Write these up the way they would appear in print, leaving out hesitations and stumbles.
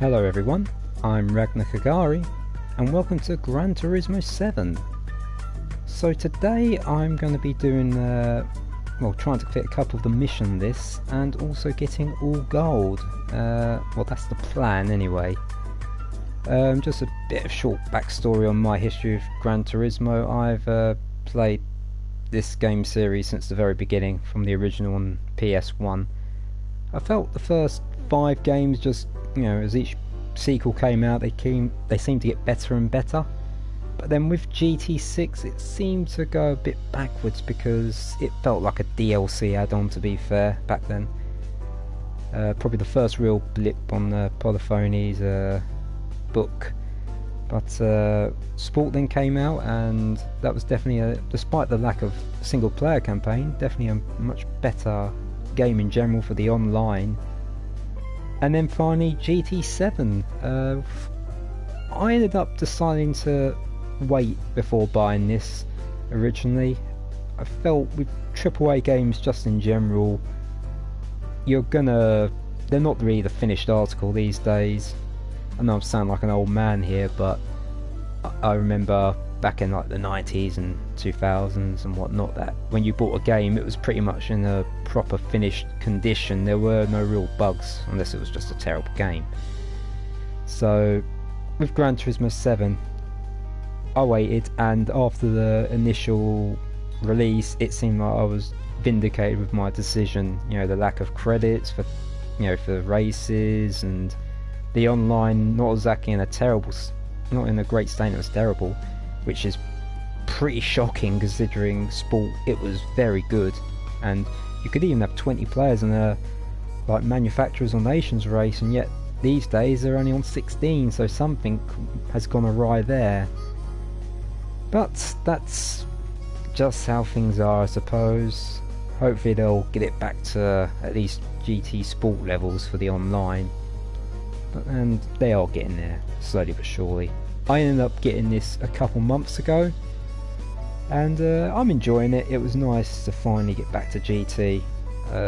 Hello everyone, I'm Ragnar Kagari and welcome to Gran Turismo 7. So today I'm going to be doing, trying to fit a couple of the mission lists and also getting all gold. Well, that's the plan anyway. Just a bit of short backstory on my history of Gran Turismo. I've played this game series since the very beginning, from the original on PS1. I felt the first 5 games just, as each sequel came out, they seemed to get better and better. But then with GT6 it seemed to go a bit backwards because it felt like a DLC add-on, to be fair, back then. Probably the first real blip on the Polyphony's book. But Sport then came out, and that was definitely, despite the lack of single player campaign, definitely a much better game in general for the online. And then finally GT7. I ended up deciding to wait before buying this originally. I felt with AAA games just in general, they're not really the finished article these days. I know I sound like an old man here, but I remember back in like the 90s and 2000s and whatnot, that when you bought a game it was pretty much in a proper finished condition. There were no real bugs unless it was just a terrible game. So with Gran Turismo 7 I waited, and after the initial release it seemed like I was vindicated with my decision. The lack of credits for for races, and the online not exactly not in a great state. It was terrible, which is pretty shocking considering Sport, it was very good, and you could even have 20 players in a like manufacturers or nations race, and yet these days they're only on 16, so something has gone awry there. But that's just how things are, I suppose. Hopefully they'll get it back to at least GT Sport levels for the online, and they are getting there slowly but surely. I ended up getting this a couple months ago, and I'm enjoying it. It was nice to finally get back to GT.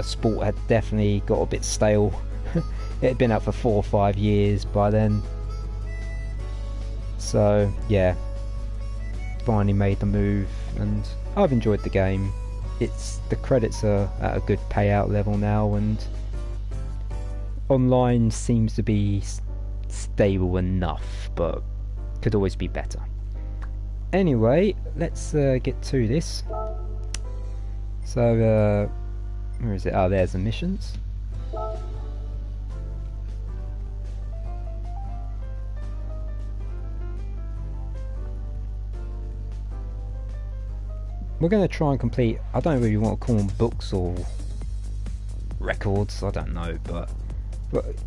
Sport had definitely got a bit stale. It had been out for 4 or 5 years by then, so yeah, finally made the move, and I've enjoyed the game. The credits are at a good payout level now, and online seems to be stable enough, but could always be better. Anyway, let's get to this. So where is it? Oh, there's the missions. We're going to try and complete, I don't really want to call them books or records, I don't know, but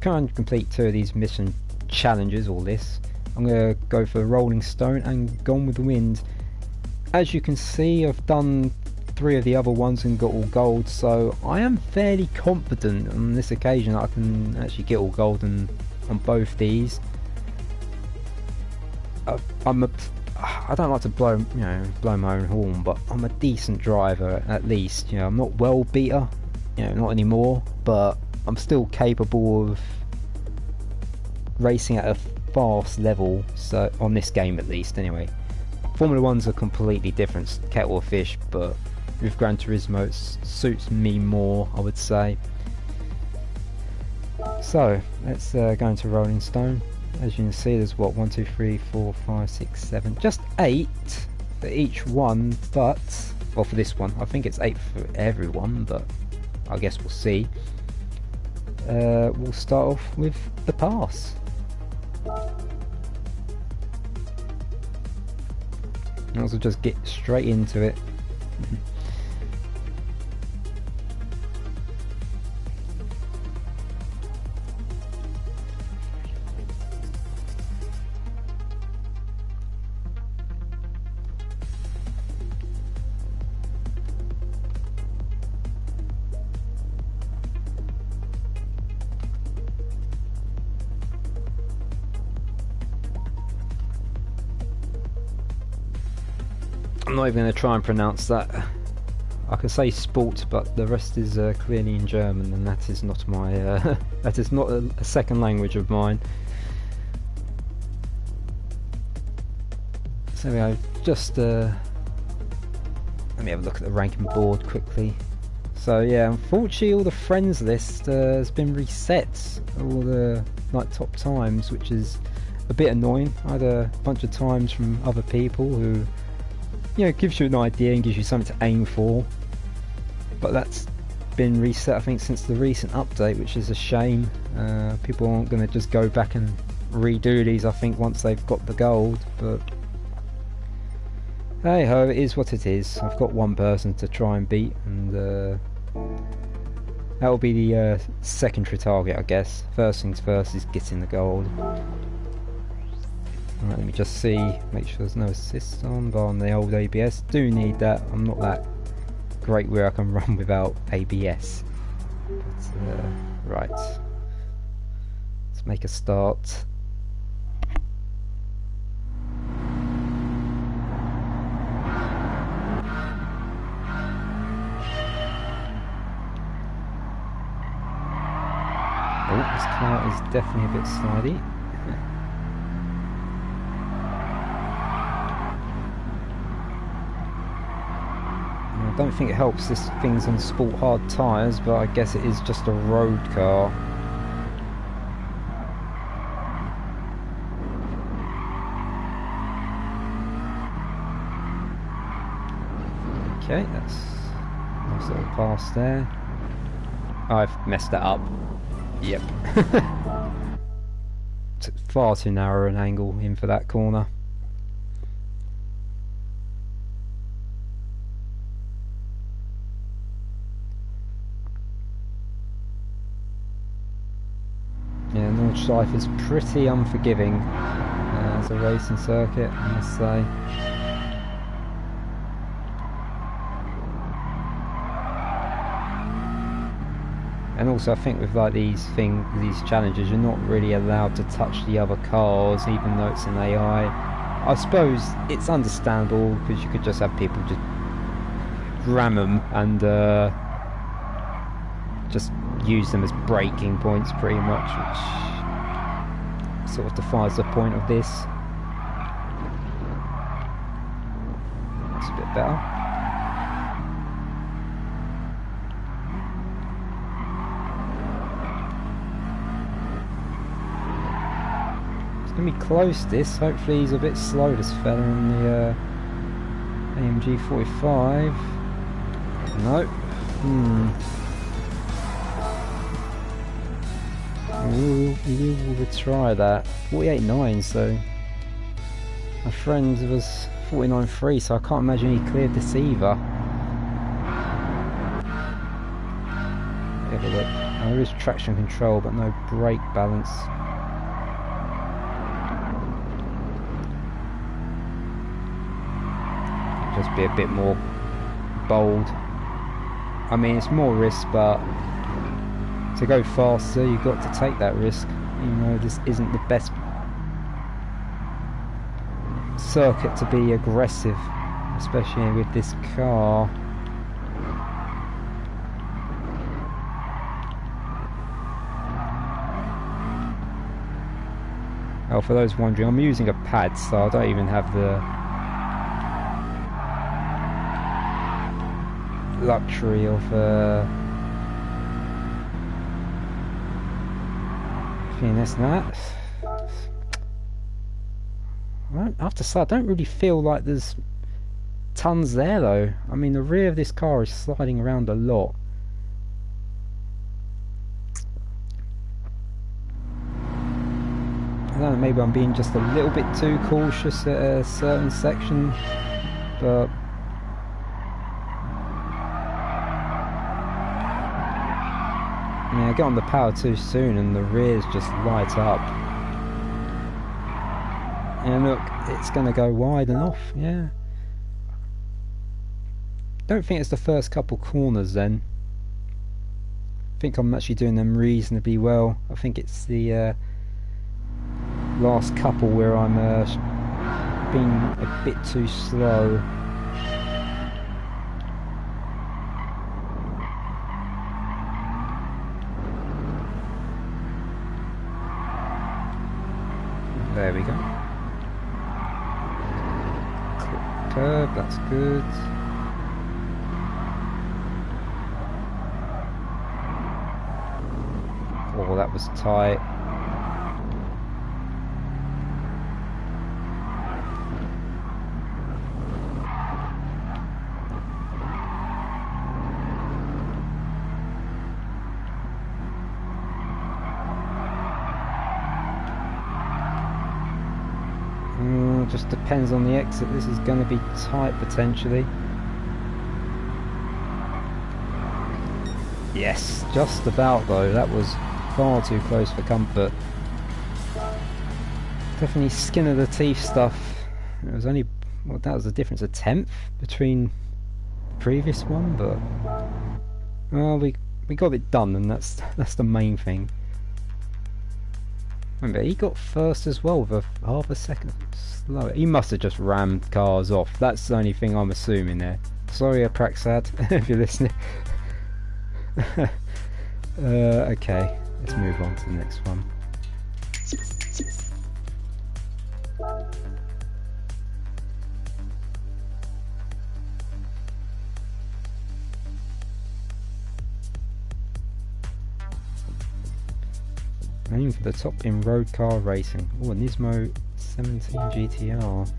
try and complete 2 of these mission challenges, or this. I'm going to go for Rolling Stone and Gone with the Wind. As you can see, I've done 3 of the other ones and got all gold, so I am fairly confident on this occasion that I can actually get all gold on both these. I don't like to blow my own horn, but I'm a decent driver at least. I'm not world beater, not anymore, but I'm still capable of racing at a fast level, so on this game at least anyway. Formula 1's a completely different kettle of fish, but with Gran Turismo it suits me more, I would say. So let's go into Rolling Stone. As you can see, there's what, 1, 2, 3, 4, 5, 6, 7, just 8 for each one, but well, for this one I think it's 8 for everyone, but I guess we'll see. We'll start off with the pass. Might as well just get straight into it. I'm not even going to try and pronounce that. I can say sport, but the rest is clearly in German, and that is not my that is not a second language of mine. So there we go. Just let me have a look at the ranking board quickly. So yeah, unfortunately all the friends list has been reset, all the like top times, which is a bit annoying. I had a bunch of times from other people who, you know, gives you an idea and gives you something to aim for, but that's been reset I think since the recent update, which is a shame. People aren't going to just go back and redo these I think once they've got the gold, but hey ho, it is what it is. I've got one person to try and beat, and that will be the secondary target I guess. First things first is getting the gold. Alright, let me just see, make sure there's no assists on, but on the old ABS, do need that. I'm not that great where I can run without ABS. But, right, let's make a start. Oh, this car is definitely a bit slidey. I don't think it helps this thing's on sport hard tyres, but I guess it is just a road car. Okay, that's a nice little pass there. I've messed that up. Yep. It's far too narrow an angle in for that corner. Yeah, Nordschleife is pretty unforgiving as a racing circuit, I must say. And also I think with like these challenges, you're not really allowed to touch the other cars, even though it's an AI. I suppose it's understandable because you could just have people just ram them and just use them as braking points pretty much, which sort of defies the point of this. That's a bit better. Gonna be close this, hopefully he's a bit slow, this fella in the AMG 45. No. We will try that. 48.9, so my friend was 49.3, so I can't imagine he cleared this either. Have a look. Oh, there is traction control but no brake balance. Just be a bit more bold. I mean, it's more risk, but to go faster you've got to take that risk. You know, this isn't the best circuit to be aggressive, especially with this car. Oh, for those wondering, I'm using a pad, so I don't even have the luxury of finesse that. I have to say, I don't really feel like there's tons there though. I mean, the rear of this car is sliding around a lot. I don't know, maybe I'm being just a little bit too cautious at a certain section, but yeah, I get on the power too soon and the rears just light up. And look, it's going to go wide and off, yeah. Don't think it's the first couple corners then. I think I'm actually doing them reasonably well. I think it's the last couple where I'm being a bit too slow. There we go. Clip curb, that's good. Oh, that was tight. Just depends on the exit. This is going to be tight potentially. Yes, just about though. That was far too close for comfort. Definitely skin of the teeth stuff. It was only, well, that was the difference, a tenth between the previous one, but well, we got it done, and that's the main thing. Remember, he got first as well with a half a second slower. He must have just rammed cars off. That's the only thing I'm assuming there. Sorry, Apraxad, if you're listening. Okay, let's move on to the next one. Aim for the top in road car racing. Oh, a Nismo 17 GTR.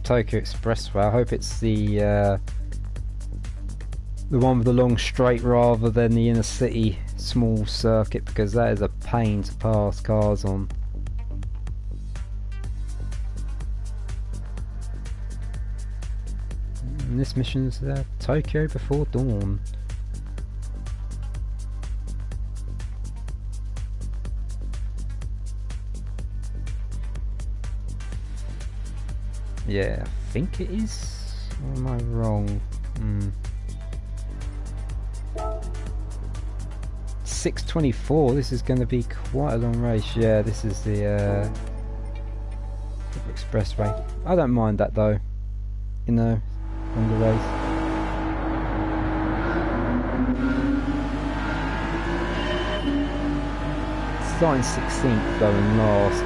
Tokyo Expressway. I hope it's the one with the long straight rather than the inner city small circuit, because that is a pain to pass cars on. And this mission's Tokyo before dawn. Yeah, I think it is. Or am I wrong? 6:24. This is going to be quite a long race. Yeah, this is the expressway. I don't mind that though. You know, longer race. Starting 16th though and last.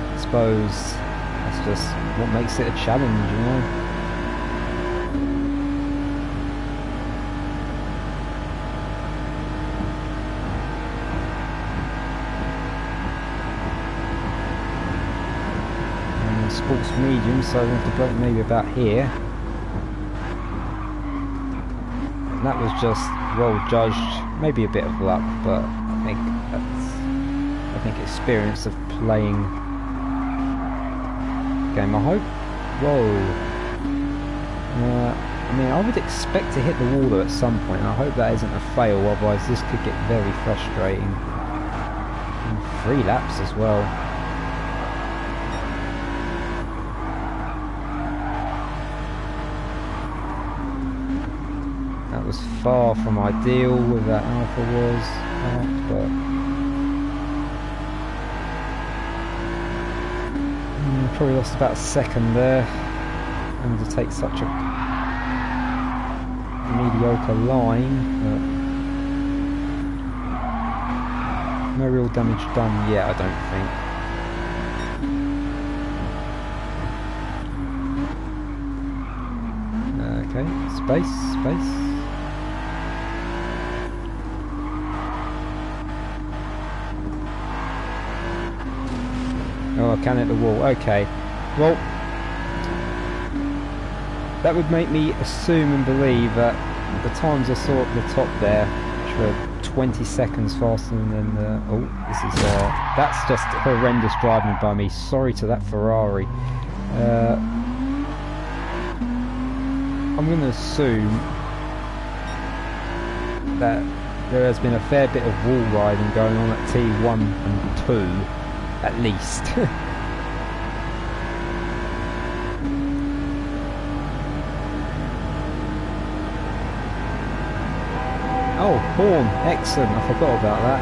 I suppose that's just what makes it a challenge, you know. Sports medium, so I have to brake maybe about here. And that was just well judged, maybe a bit of luck, but I think experience of playing game. I hope. Whoa. I mean, I would expect to hit the wall though at some point, and I hope that isn't a fail, otherwise this could get very frustrating. And 3 laps as well. That was far from ideal with that Alpha was out, but probably lost about a second there, and to take such a mediocre line, but no real damage done yet, I don't think. Okay, space. Oh, I can hit the wall. Okay. Well, that would make me assume and believe that the times I saw at the top there, which were 20 seconds faster than the... Oh, this is... that's just horrendous driving by me. Sorry to that Ferrari. I'm going to assume that there has been a fair bit of wall riding going on at T1 and 2. At least. Oh, horn. Excellent. I forgot about that.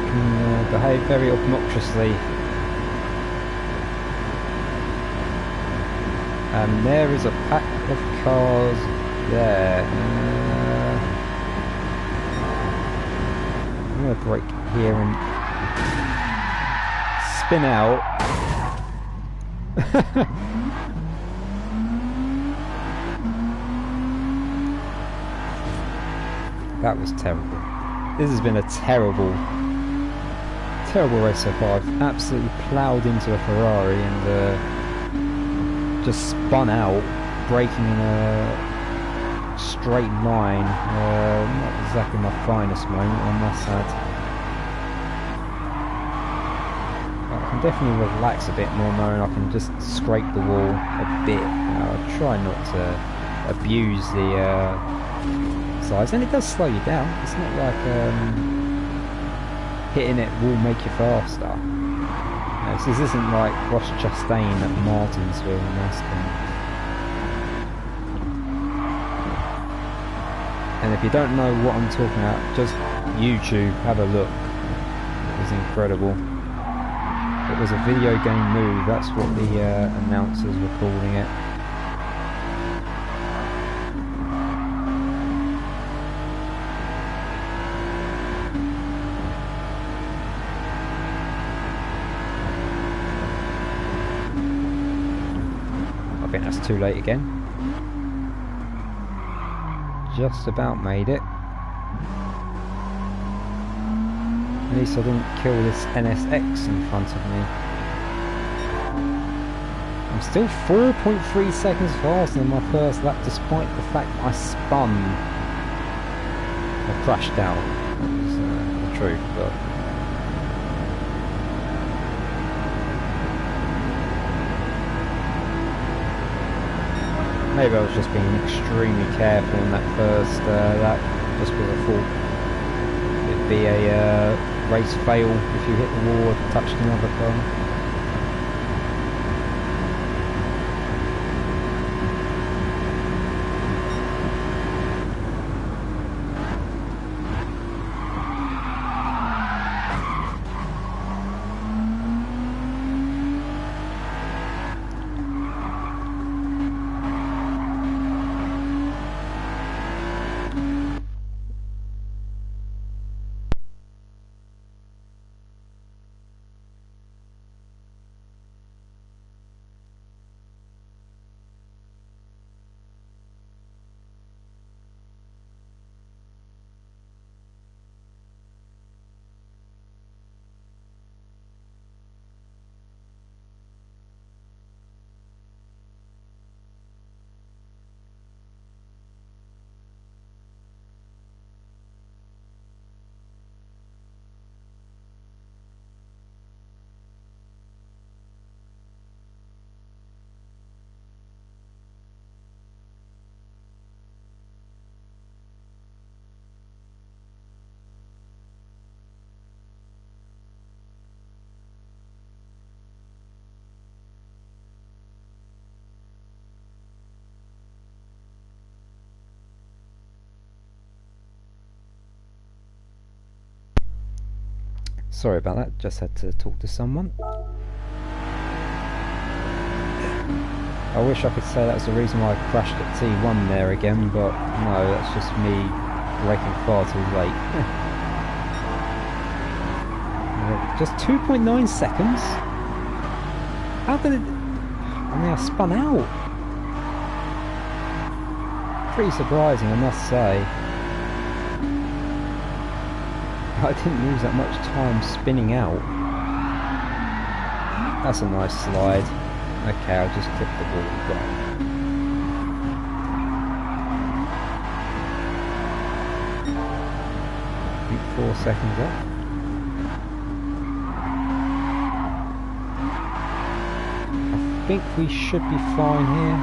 Can behave very obnoxiously And there is a pack of cars there. I'm going to brake here and spin out. That was terrible. This has been a terrible race so far. I've absolutely ploughed into a Ferrari and just spun out, braking in a straight line. Not exactly my finest moment, I must add. I can definitely relax a bit more knowing I can just scrape the wall a bit. I try not to abuse the size, and it does slow you down. It's not like hitting it will make you faster. So this isn't like Ross Chastain at Martinsville in Aston. And if you don't know what I'm talking about, just YouTube, have a look. It was incredible. It was a video game move, that's what the announcers were calling it. I think that's too late again. Just about made it. At least I didn't kill this NSX in front of me. I'm still 4.3 seconds faster than my first lap despite the fact I spun or crashed out. That was the truth, but maybe I was just being extremely careful in that first lap, just because I thought it'd be a race fail if you hit the wall or touched another car. Sorry about that, just had to talk to someone. I wish I could say that's the reason why I crashed at T1 there again, but no, that's just me braking far too late. Just 2.9 seconds? How did it... I mean, I spun out. Pretty surprising, I must say. I didn't lose that much time spinning out. That's a nice slide. Okay, I'll just clip the wall back. I think 4 seconds up. I think we should be fine here.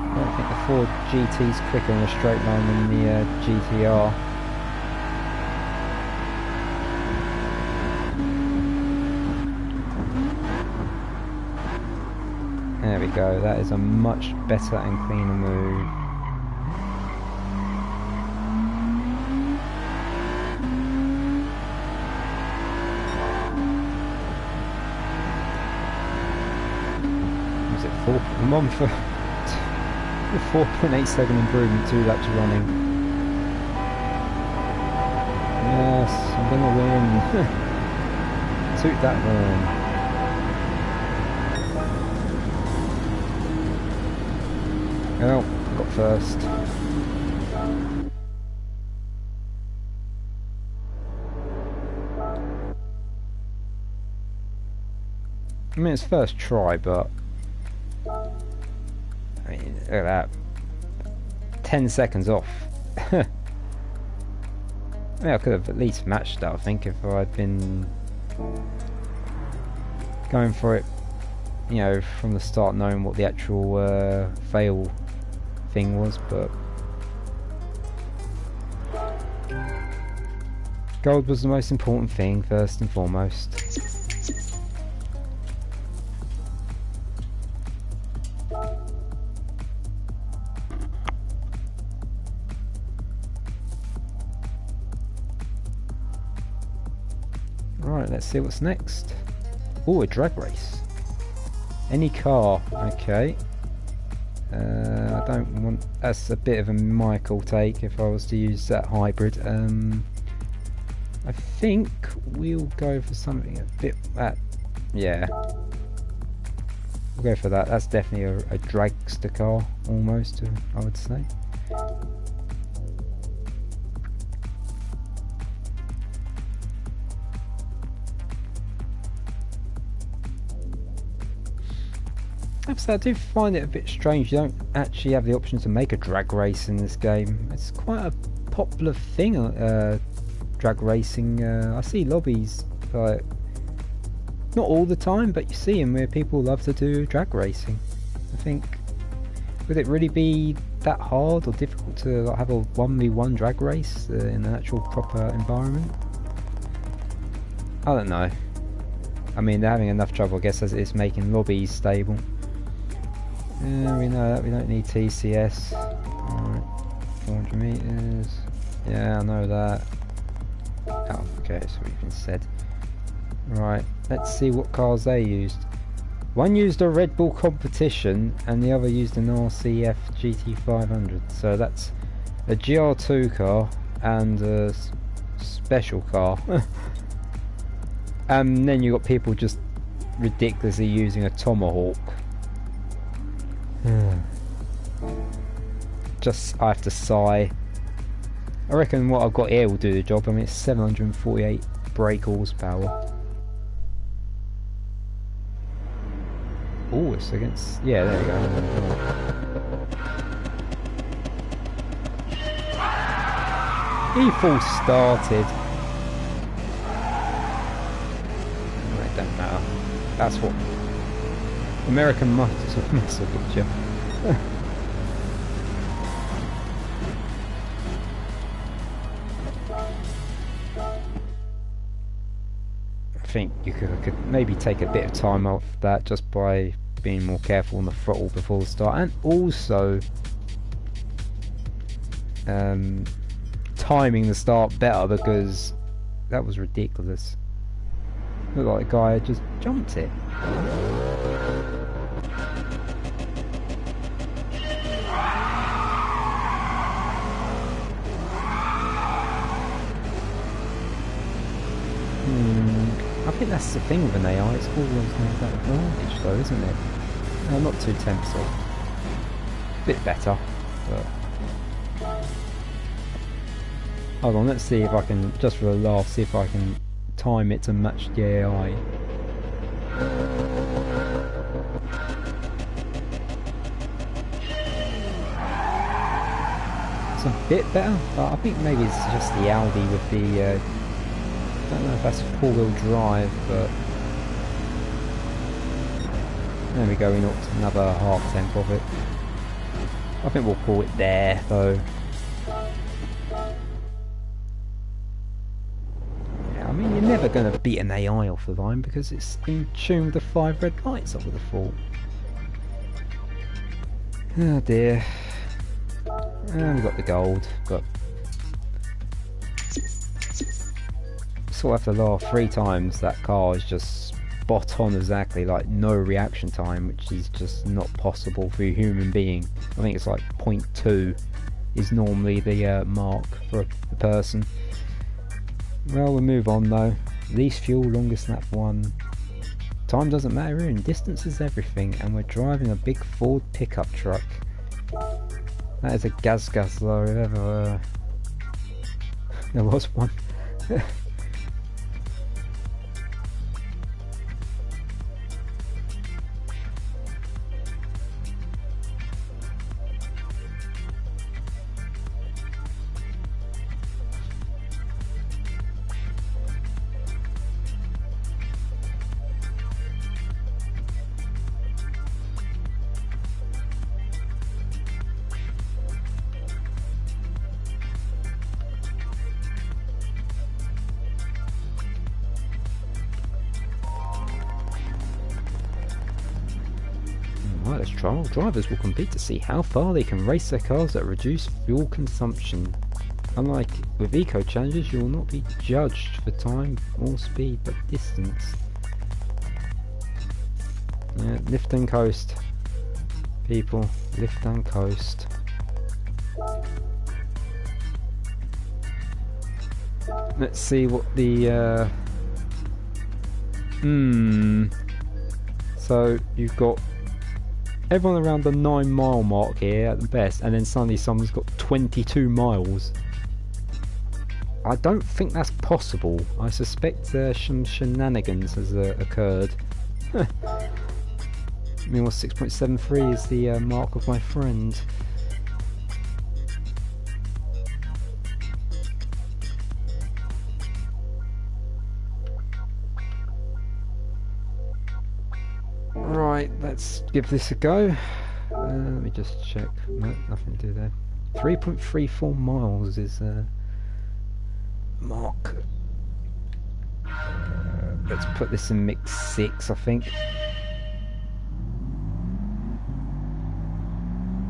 I don't think the Ford GT's quicker in a straight line than the GTR. There we go, that is a much better and cleaner move. Was it I'm on for 4.8 second improvement, 2 laps running. Yes, I'm gonna win. Toot that horn. Well, got first. I mean, it's first try, but I mean, look at that. 10 seconds off. I mean, I could have at least matched that, I think, if I'd been going for it, you know, from the start, knowing what the actual fail thing was, but gold was the most important thing, first and foremost. Right, let's see what's next. Oh, a drag race. Any car, okay. I don't want... That's a bit of a Michael take if I was to use that hybrid. I think we'll go for something a bit... yeah. We'll go for that. That's definitely a dragster car, almost, I would say. So I do find it a bit strange you don't actually have the option to make a drag race in this game. It's quite a popular thing, drag racing. I see lobbies, like, not all the time, but you see them where people love to do drag racing. I think, would it really be that hard or difficult to like, have a 1v1 drag race in an actual proper environment? I don't know. I mean, they're having enough trouble, I guess, as it is making lobbies stable. Yeah, we know that. We don't need TCS. Alright, 400 meters. Yeah, I know that. Oh, okay, that's what you've been said. Right, let's see what cars they used. One used a Red Bull competition, and the other used an RCF GT500. So that's a GR2 car and a special car. And then you got people just ridiculously using a Tomahawk. Just, I have to sigh. I reckon what I've got here will do the job. I mean, it's 748 brake horsepower. Oh, it's against... yeah, there we go. He full started. It don't matter. That's what American muscle get you. I think you could maybe take a bit of time off that just by being more careful on the throttle before the start, and also timing the start better, because that was ridiculous. Looked like a guy had just jumped it. I think that's the thing with an AI, it's always going to have that advantage though, isn't it? Not too tempting. Bit better, but... hold on, let's see if I can, just for a laugh, see if I can time it to match the AI. It's a bit better, but I think maybe it's just the Audi with the... I don't know if that's four-wheel drive, but there we go, we knocked another half temp of it. I think we'll call it there, though. Yeah, I mean, you're never going to beat an AI off the line because it's in tune with the 5 red lights, I would have thought. Oh dear. And we got the gold, but sort of after the last 3 times that car has just spot on exactly, like no reaction time, which is just not possible for a human being. I think it's like 0.2 is normally the mark for a person. Well, we'll move on though. Least fuel, longest lap 1. Time doesn't matter here, and distance is everything, and we're driving a big Ford pickup truck. That is a gas guzzler if ever there was one. Right, let's try. Drivers will compete to see how far they can race their cars at reduced fuel consumption. Unlike with eco challenges, you will not be judged for time or speed, but distance. Yeah, lift and coast, people. Lift and coast. Let's see what the so you've got everyone around the 9-mile mark here at the best, and then suddenly someone's got 22 miles. I don't think that's possible. I suspect some shenanigans has occurred. Meanwhile, 6.73 is the mark of my friend. Right, let's give this a go. Let me just check. No, nothing to do there. 3.34 miles is mark. Let's put this in mix 6, I think.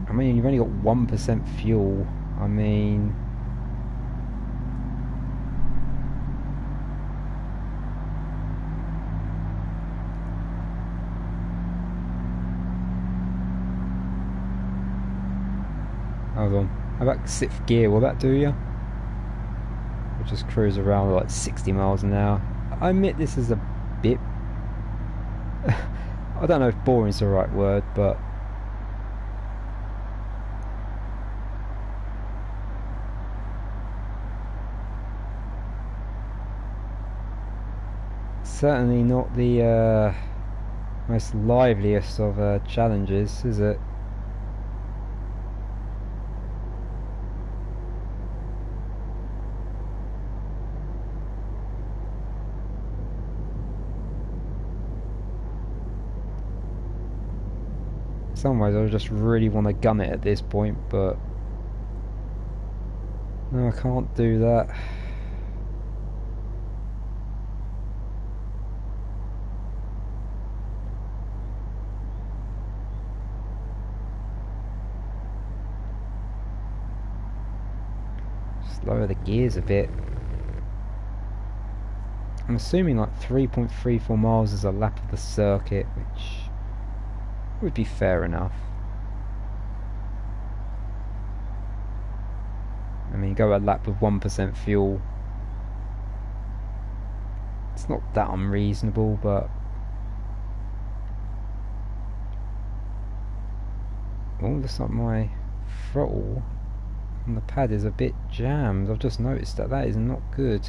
I mean, you've only got 1% fuel. I mean, hold on. How about 6th gear? Will that do you? We'll just cruise around like 60 miles an hour. I admit this is a bit... I don't know if boring is the right word, but... certainly not the most liveliest of challenges, is it? In some ways I just really want to gun it at this point, but no, I can't do that. Lower the gears a bit. I'm assuming like 3.34 miles is a lap of the circuit, which would be fair enough. I mean, go a lap with 1% fuel. It's not that unreasonable, but... oh, looks like my throttle and the pad is a bit jammed. I've just noticed that. That is not good.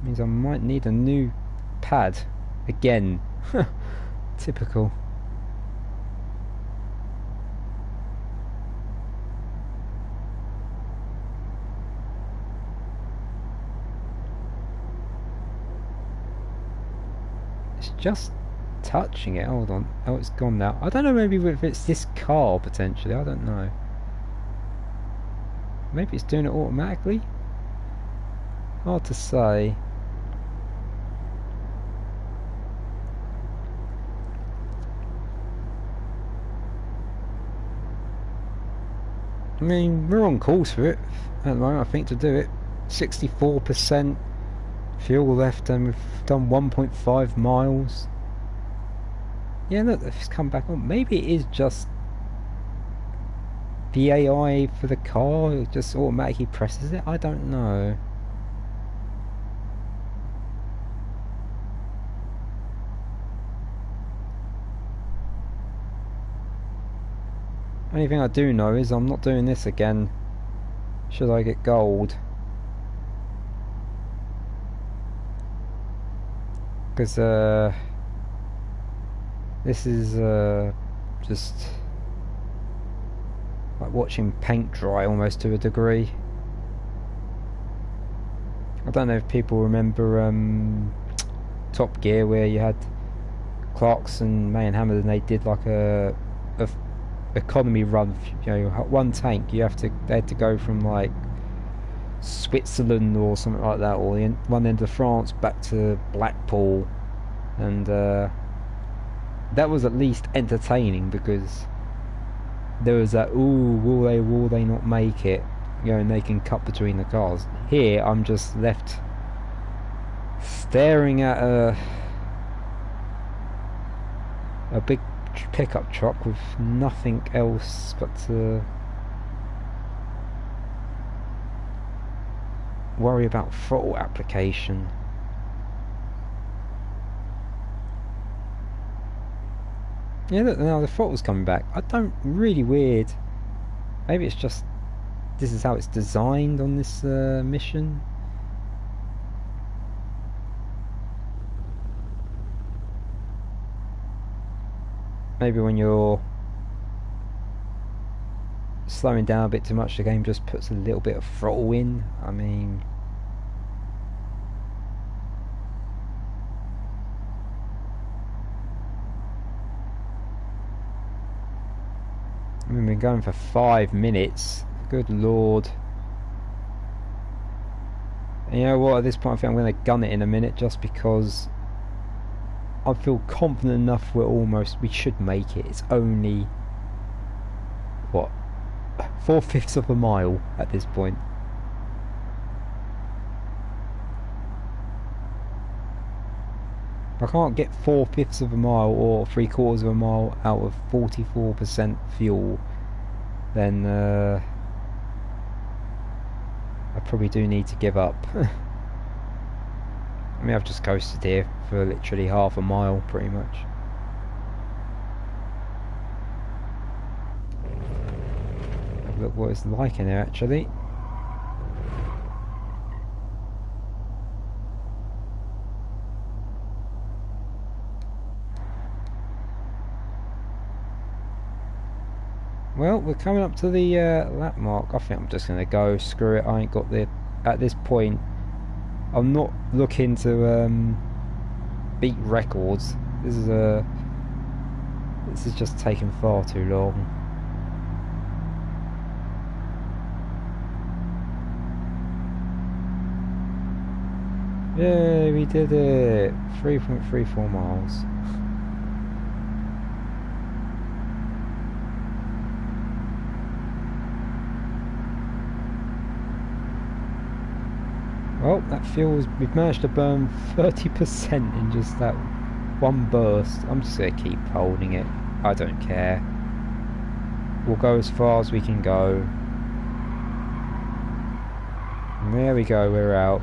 Means I might need a new pad again. Typical. It's just touching it. Hold on. Oh, it's gone now. I don't know, maybe if it's this car potentially. I don't know. Maybe it's doing it automatically? Hard to say. I mean, we're on course for it at the moment, I think, to do it. 64%. Fuel left and we've done 1.5 miles. Yeah, look, it's come back on. Maybe it is just the AI for the car, it just automatically presses it. I don't know. Only thing I do know is I'm not doing this again. Should I get gold? Because this is just like watching paint dry almost to a degree. I don't know if people remember Top Gear, where you had Clarkson, May and Hamilton. They did like a economy run. You know, one tank. They had to go from like Switzerland or something like that, or one end of France back to Blackpool, and that was at least entertaining because there was that, ooh, will they not make it? You know, and they can cut between the cars. Here, I'm just left staring at a big pickup truck with nothing else but to worry about throttle application. Yeah, look, now the throttle's coming back. I don't, really weird. Maybe it's just this is how it's designed on this mission. Maybe when you're slowing down a bit too much, the game just puts a little bit of throttle in. I mean, we've been going for 5 minutes. Good lord. And you know what, at this point I think I'm going to gun it in a minute, just because I feel confident enough we should make it. It's only, what, 4/5 of a mile at this point. If I can't get 4/5 of a mile or 3/4 of a mile out of 44% fuel, then I probably do need to give up. I mean, I've just coasted here for literally half a mile, pretty much. Have a look what it's like in there, actually. Well, we're coming up to the lap mark. I think I'm just going to go, screw it, I ain't got the... At this point, I'm not looking to beat records. This is just taking far too long. Yay, we did it! 3.34 miles. Well, that fuel's, we've managed to burn 30% in just that one burst. I'm just going to keep holding it. I don't care. We'll go as far as we can go. And there we go, we're out.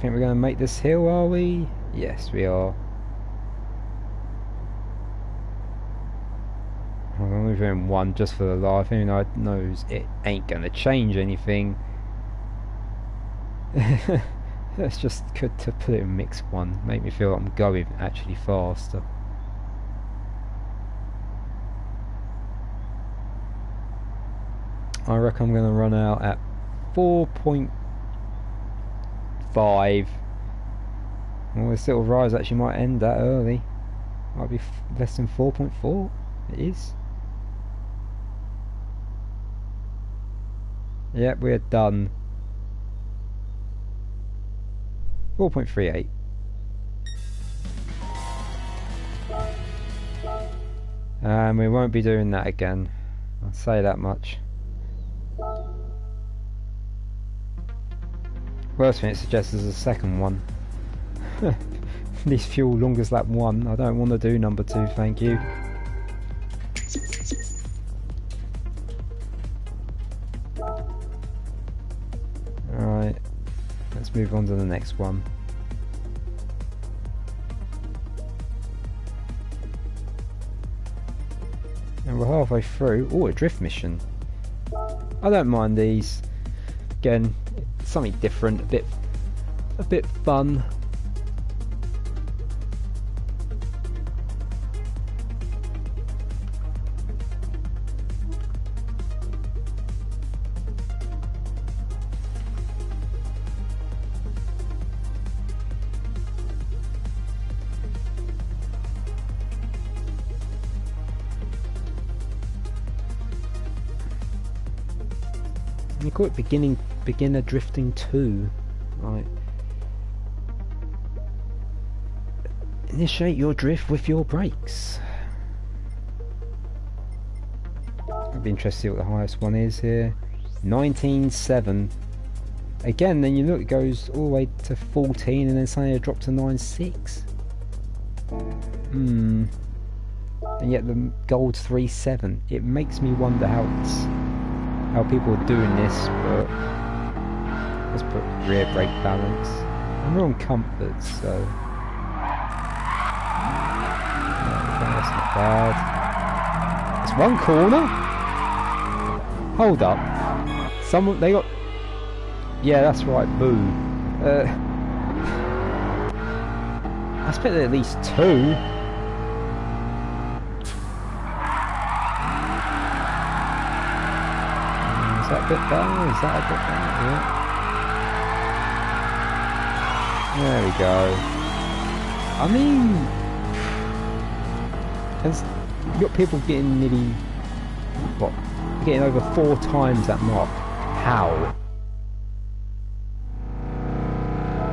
Think we're going to make this hill, are we? Yes, we are. I'm going to move in one just for the life. Even though I knows it ain't going to change anything. It's just good to put it in mix one. Make me feel like I'm going actually faster. I reckon I'm going to run out at 4.5. Well, this little rise actually might end that early. Might be less than 4.4. It is. Yep, we're done. 4.38. And we won't be doing that again. I'll say that much. Worst thing it suggests is a second one. This fuel longest lap 1. I don't want to do number 2, thank you. Alright, let's move on to the next one. And we're halfway through. Oh, a drift mission. I don't mind these. Again, something different, a bit fun. You call it beginner drifting 2, right? Initiate your drift with your brakes. I'd be interested to see what the highest one is here. 19.7. Again, then you look, it goes all the way to 14, and then suddenly it dropped to 9.6. And yet the gold's 3.7. It makes me wonder how people are doing this, but let's put rear brake balance. And we're on comfort, so that's not bad. It's one corner. Hold up. Someone they got. Yeah, that's right. Boo. I expected at least 2. Is that a bit better? Is that a bit better? Yeah. There we go. I mean, you've got people getting nearly, what, getting over 4 times that mark. How?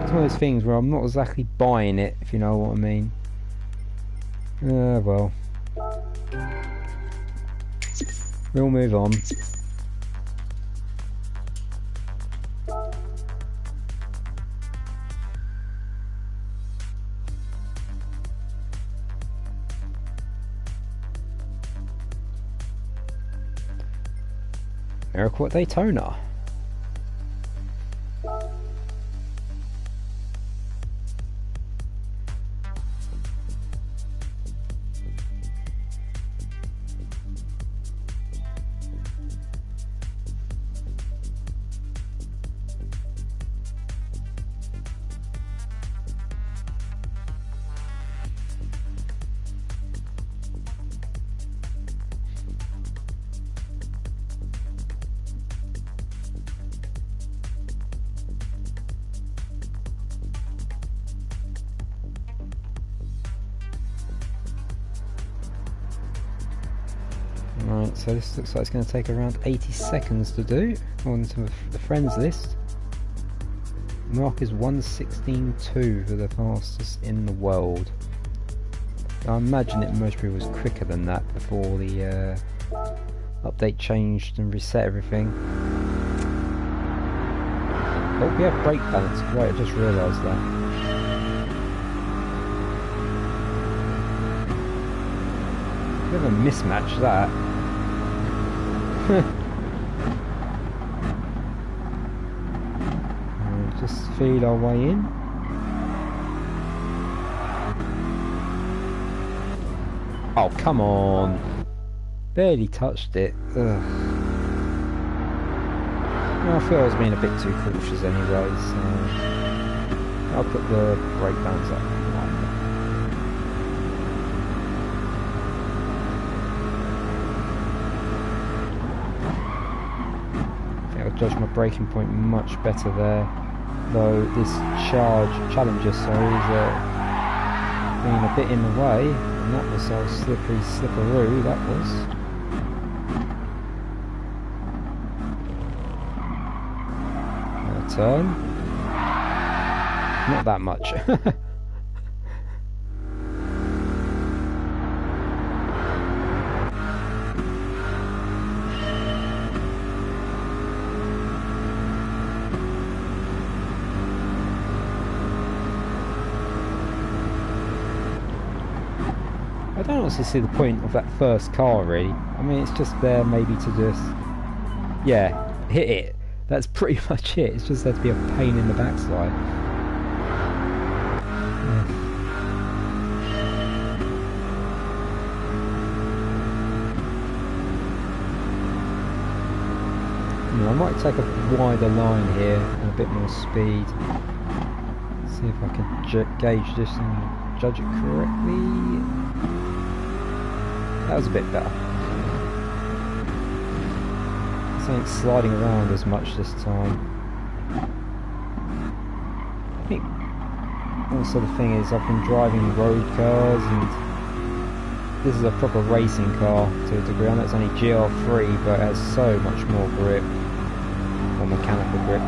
It's one of those things where I'm not exactly buying it, if you know what I mean. Well. We'll move on. Miracle at Daytona. Right, so this looks like it's going to take around 80 seconds to do, according to the friends list. Mark is 1:16.2 for the fastest in the world. I imagine it most probably was quicker than that before the update changed and reset everything. Oh, we have brake balance. Right, I just realised that. Bit of a mismatch that. Just feed our way in. Oh, come on. Barely touched it. Ugh. I feel I was being a bit too cautious anyway, so I'll put the brake balance up. I'll judge my braking point much better there, though this Challenger, sorry, is being a bit in the way, and that was so slipperoo, that was. Turn. Not that much. I don't honestly see the point of that first car, really. I mean, it's just there maybe to just, yeah, hit it. That's pretty much it. It's just there to be a pain in the backside. I might take a wider line here and a bit more speed. See if I can gauge this and judge it correctly. That was a bit better. This ain't sliding around as much this time. I think also the thing is I've been driving road cars and this is a proper racing car to a degree. I know it's only GR3 but it has so much more grip. Or mechanical grip.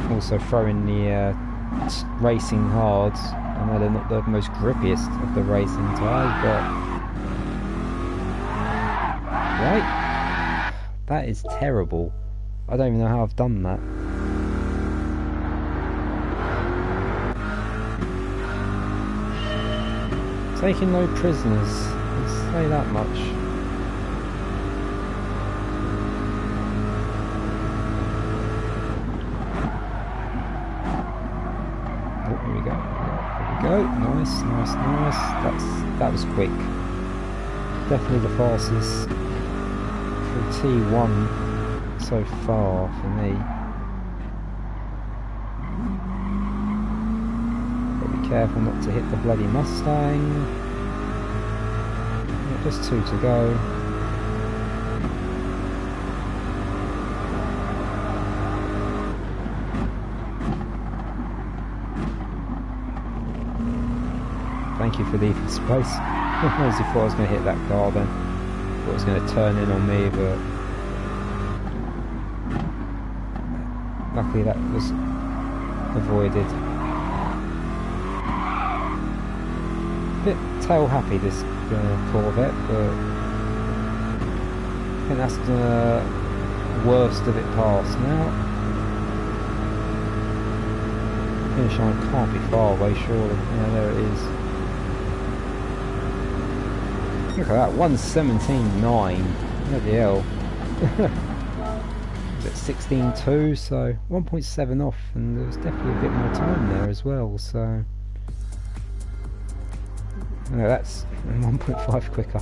Also throwing the racing hards. I know they're not the most grippiest of the racing tyres, but right? That is terrible. I don't even know how I've done that. Taking no prisoners. Let's say that much. Go, nice. That was quick. Definitely the fastest for T1 so far for me. Gotta be careful not to hit the bloody Mustang. Yeah, just 2 to go. Thank you for leaving space. I honestly thought I was going to hit that car then. Thought it was going to turn in on me, but luckily that was avoided. Bit tail happy this Corvette, but I think that's the worst of it past now. Finish line can't be far away, surely. Yeah, there it is. Look at that, 1:17.9. Bloody hell. It's at 16.2, so 1.7 off, and there was definitely a bit more time there as well, so. No, that's 1.5 quicker.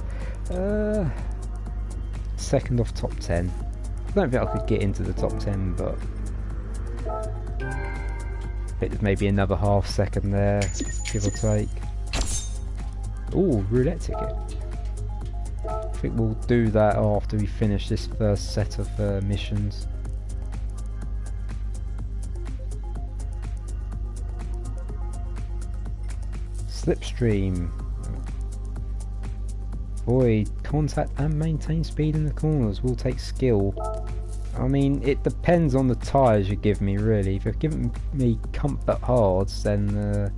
Second off top 10. I don't think I could get into the top 10, but it maybe another half second there, give or take. Ooh, roulette ticket. I think we'll do that after we finish this first set of missions. Slipstream. Avoid contact and maintain speed in the corners. Will take skill. I mean, it depends on the tyres you give me, really. If you're giving me comfort hards, then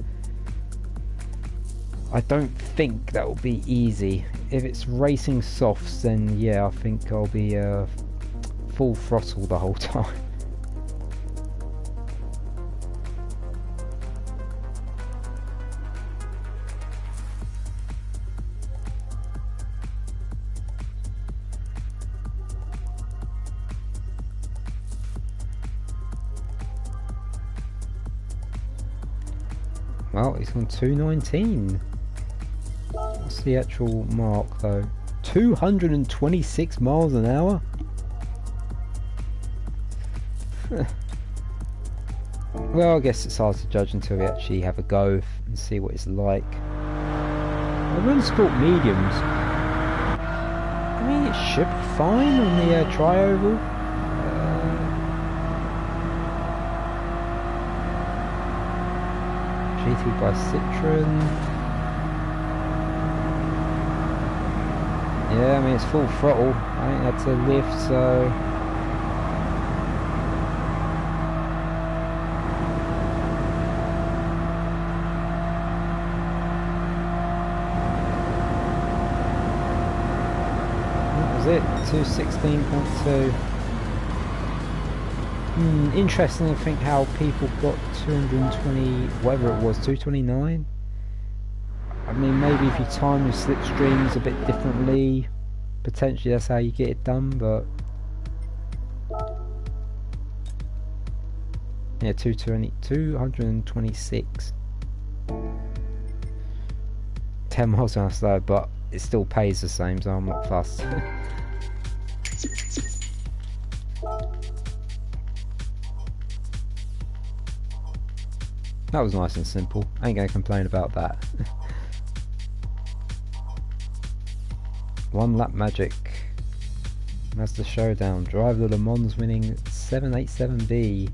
I don't think that will be easy. If it's racing softs, then yeah, I think I'll be full throttle the whole time. Well, it's on 219. What's the actual mark though? 226 miles an hour? Well, I guess it's hard to judge until we actually have a go and see what it's like. I run sport mediums. I mean, it should be fine on the tri-oval. GT by Citroen. Yeah, I mean it's full throttle. I ain't had to lift, so that was it. 216.2. Interesting to think how people got 220, whatever it was, 229. I mean, maybe if you time your slipstreams a bit differently, potentially that's how you get it done, but yeah, 226. 10 miles an hour slow, but it still pays the same, so I'm not fussed. That was nice and simple. I ain't gonna complain about that. One lap magic. Mazda Showdown. Drive the Le Mans winning 787B.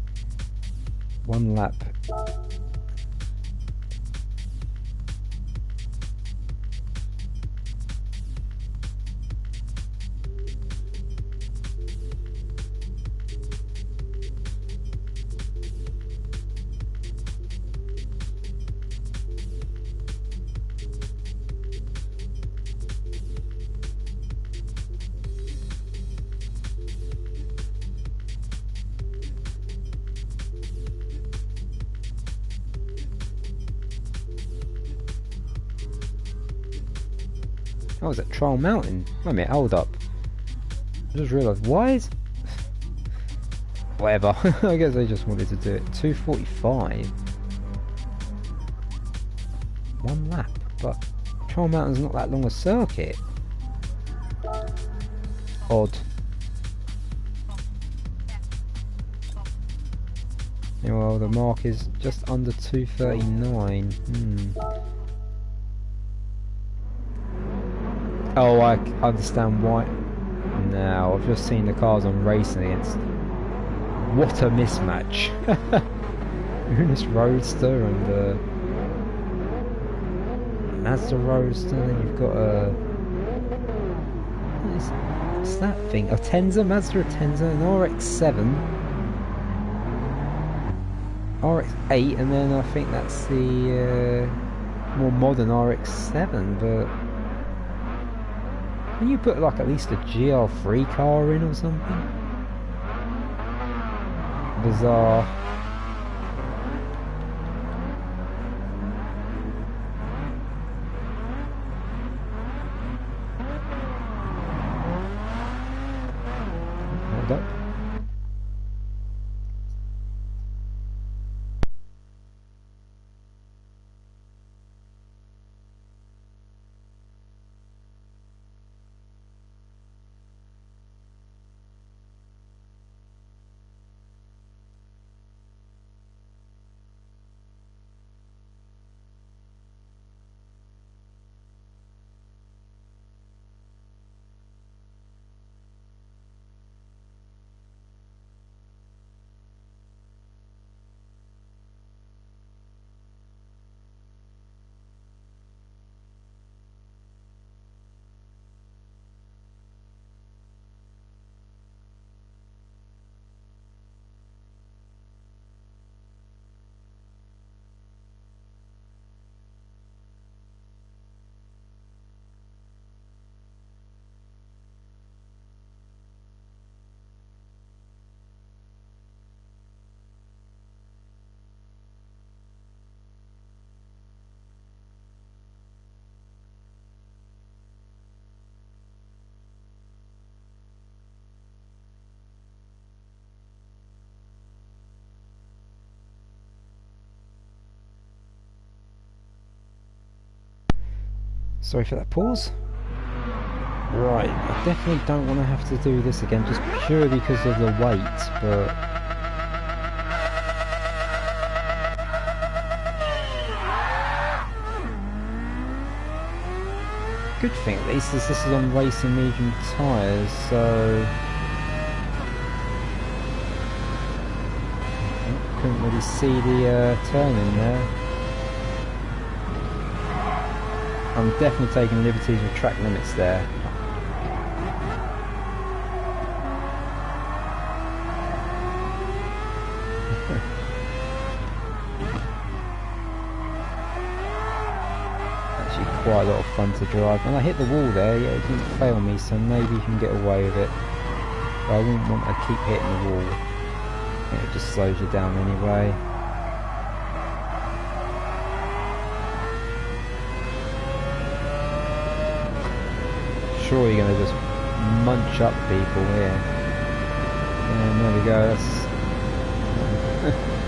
One lap. I was at Trial Mountain. Wait a minute, hold up. I just realised, why is... Whatever, I guess I just wanted to do it. 2:45. One lap, but Trial Mountain's not that long a circuit. Odd. Yeah, well, the mark is just under 2:39. Oh, I understand why. Now, I've just seen the cars I'm racing against. What a mismatch. Unis Roadster and Mazda Roadster, then you've got a... What's that thing? A Tenza? Mazda Tenza, an RX-7. RX-8, and then I think that's the more modern RX-7, but... Can you put like at least a GL3 car in or something? Bizarre. Hold up. Sorry for that pause. Right, I definitely don't want to have to do this again, just purely because of the weight, but... Good thing at least is this is on racing medium tyres, so... Couldn't really see the turn in there. I'm definitely taking liberties with track limits there. Actually quite a lot of fun to drive. And I hit the wall there, yeah, it didn't fail me, so maybe you can get away with it. But I wouldn't want to keep hitting the wall. I think it just slows you down anyway. sure you're going to just munch up people here. And there we go, that's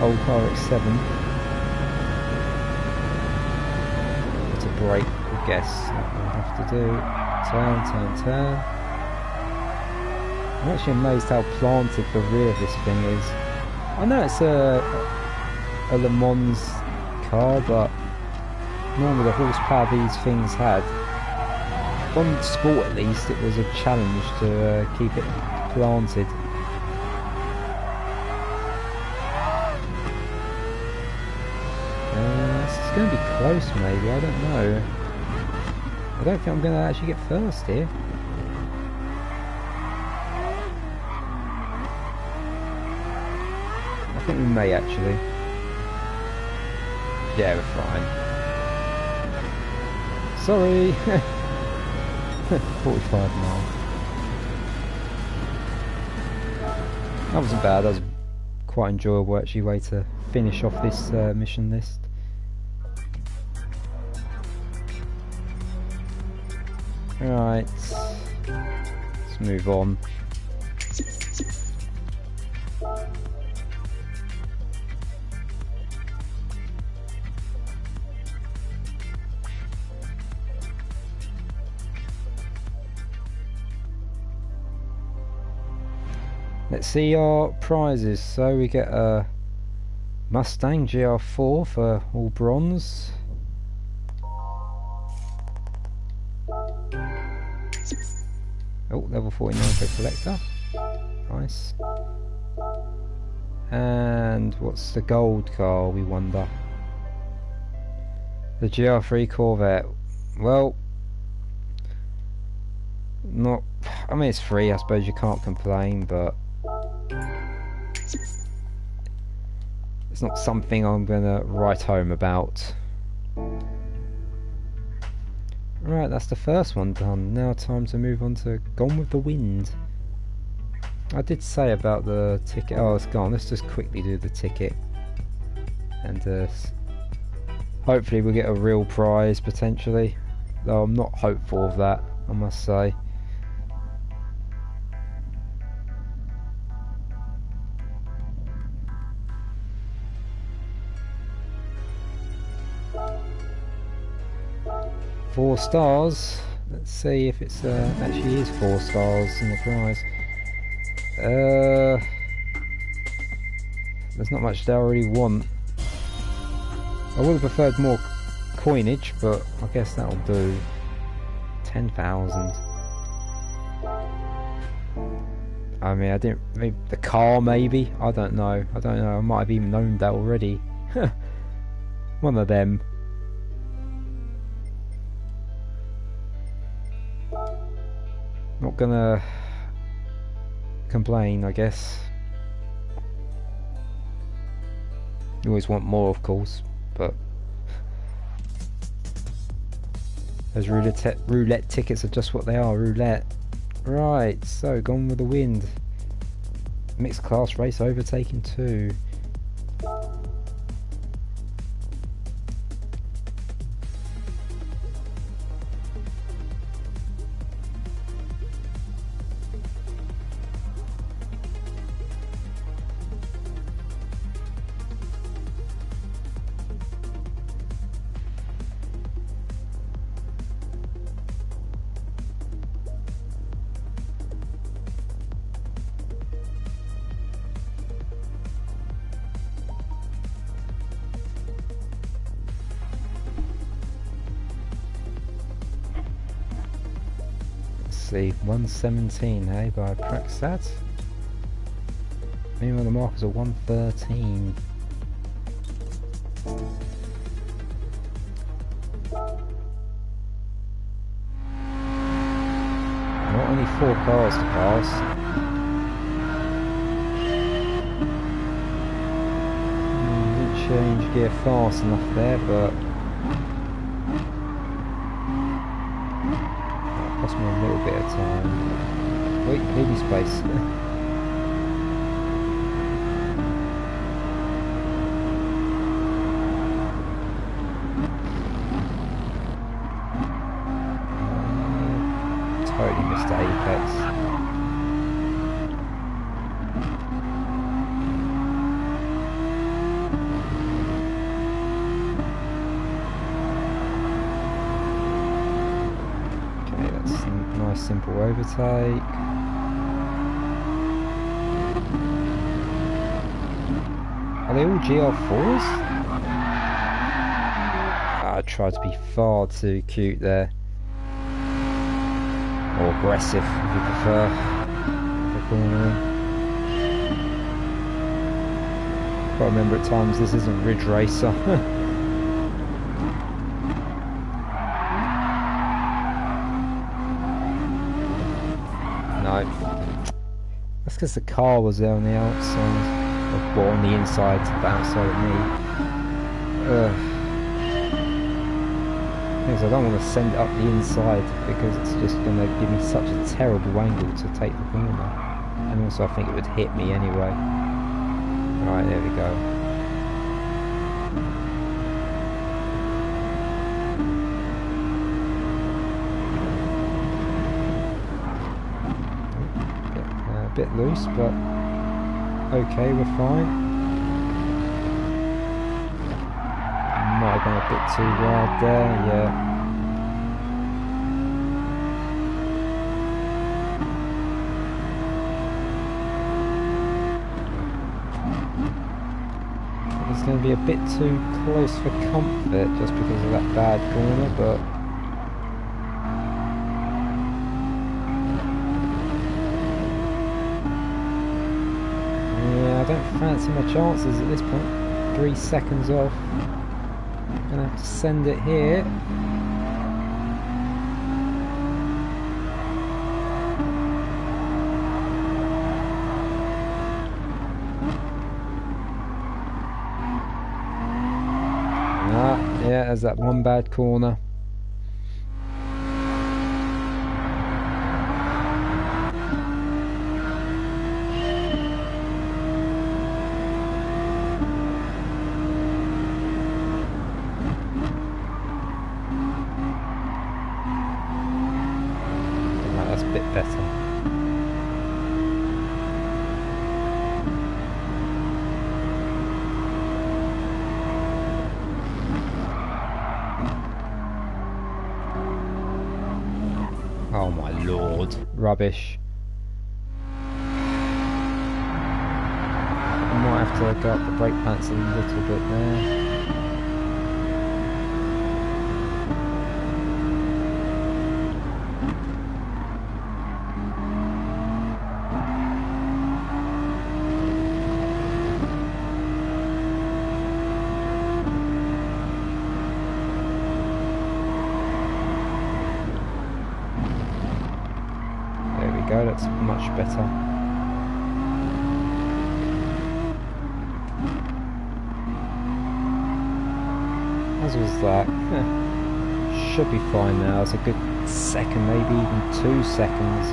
old car X7. It's a brake, I guess. That we'll have to do. Turn, turn, turn. I'm actually amazed how planted the rear of this thing is. I know it's a Le Mans car, but normally the horsepower these things had, on sport at least, it was a challenge to keep it planted. This is going to be close maybe, I don't know. I don't think I'm going to actually get first here. I think we may actually. Yeah, we're fine. Sorry! 45 now. That wasn't bad, that was quite enjoyable actually, way to finish off this mission list. Right, let's move on. Let's see our prizes. So we get a Mustang GR4 for all bronze. Oh, level 49 for collector. Nice. And what's the gold car, we wonder? The GR3 Corvette. Well, not. I mean, it's free. I suppose you can't complain, but it's not something I'm gonna write home about. Right, that's the first one done. Now time to move on to Gone with the Wind. I did say about the ticket. Oh, it's gone. Let's just quickly do the ticket. And hopefully we'll get a real prize, potentially. Though I'm not hopeful of that, I must say. Four stars. Let's see if it's actually is 4 stars in the prize. There's not much that I really want. I would have preferred more coinage, but I guess that'll do. 10,000. I mean, I didn't. Maybe the car, maybe. I don't know. I don't know. I might have even known that already. One of them. Not gonna complain, I guess. You always want more, of course, but those roulette tickets are just what they are, roulette. Right, so Gone with the Wind. Mixed class race overtaking 2. See, 117, hey, by Praxat. Meanwhile, the markers are 113. Not only 4 cars to pass. Didn't change gear fast enough there, but cost me a little bit of time. Wait, leaving space. Totally to apex. Nice simple overtake. Are they all GR4s? I tried to be far too cute there. Or aggressive, if you prefer. The cornering. But remember, at times this isn't Ridge Racer. No. That's because the car was there on the outside. Or on the inside, but outside of me. Because I don't want to send it up the inside because it's just going to give me such a terrible angle to take the corner. And also I think it would hit me anyway. Right, there we go. A bit loose, but okay, we're fine. Might have gone a bit too wide there, yeah. It's going to be a bit too close for comfort just because of that bad corner, but yeah, I don't fancy my chances at this point. 3 seconds off. Gonna have to send it here. Yeah, there's that one bad corner. Right, that's a bit better. Oh my lord, rubbish. I might have to go up the brake pads a little bit there. That's much better. As was that. Should be fine now. It's a good second, maybe even 2 seconds.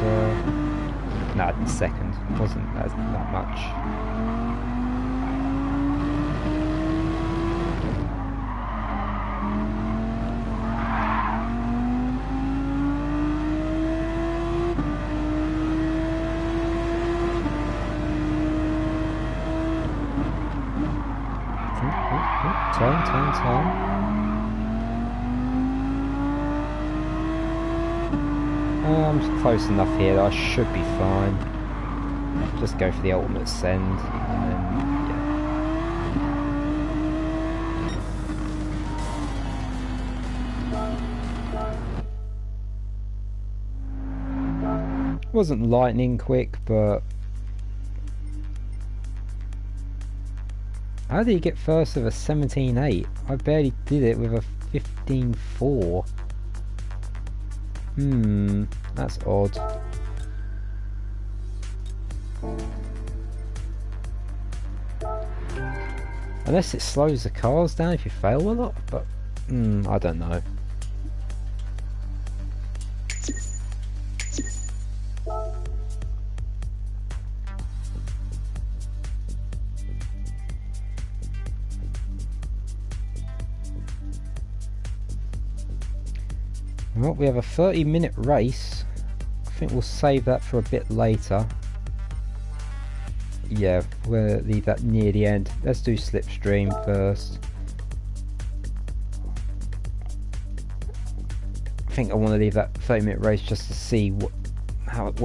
No, second. Wasn't that much. Turn. I'm close enough here that I should be fine. Just go for the ultimate send, and then, yeah. Wasn't lightning quick, but how did he get first with a 17.8? I barely did it with a 15.4. That's odd. Unless it slows the cars down if you fail a lot, but I don't know. Well, we have a 30-minute race think we'll save that for a bit later. Yeah, we'll leave that near the end. Let's do Slipstream first. I think I want to leave that 30-minute race just to see what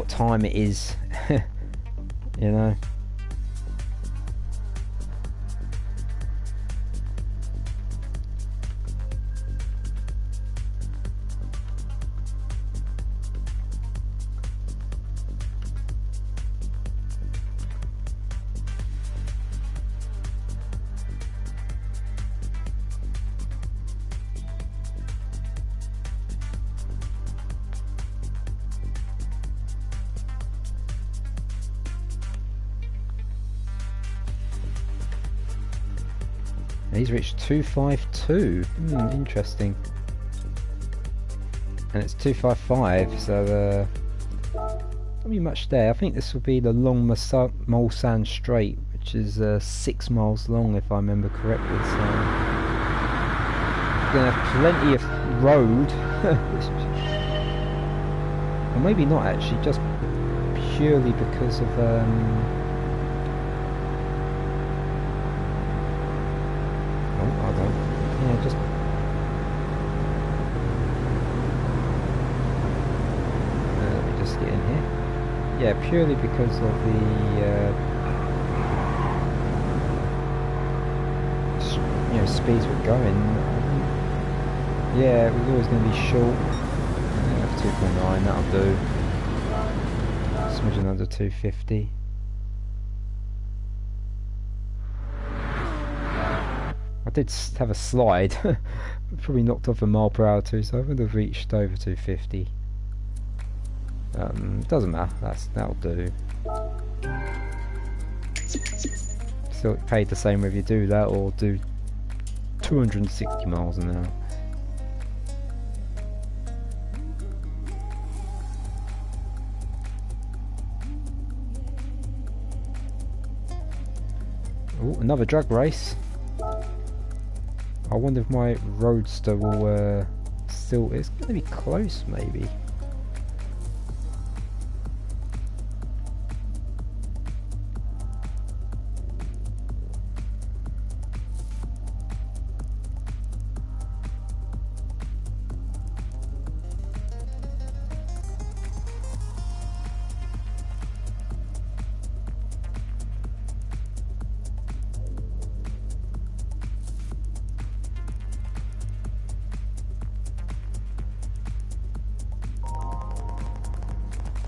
time it is. You know. He's reached 252. Interesting. And it's 255, so not be much there. I think this will be the long Mulsanne Straight, which is 6 miles long, if I remember correctly. So we're gonna have plenty of road, or maybe not actually, just purely because of yeah, just let me just get in here. Yeah, purely because of the speeds we're going. Yeah, it was always going to be short. F2.9, that'll do. Smidgen under 250. I did have a slide, probably knocked off a mile per hour too, so I would have reached over 250. Doesn't matter, that'll do. Still paid the same whether you do that or do 260 miles an hour. Oh, another drag race. I wonder if my Roadster will still... It's going to be close, maybe.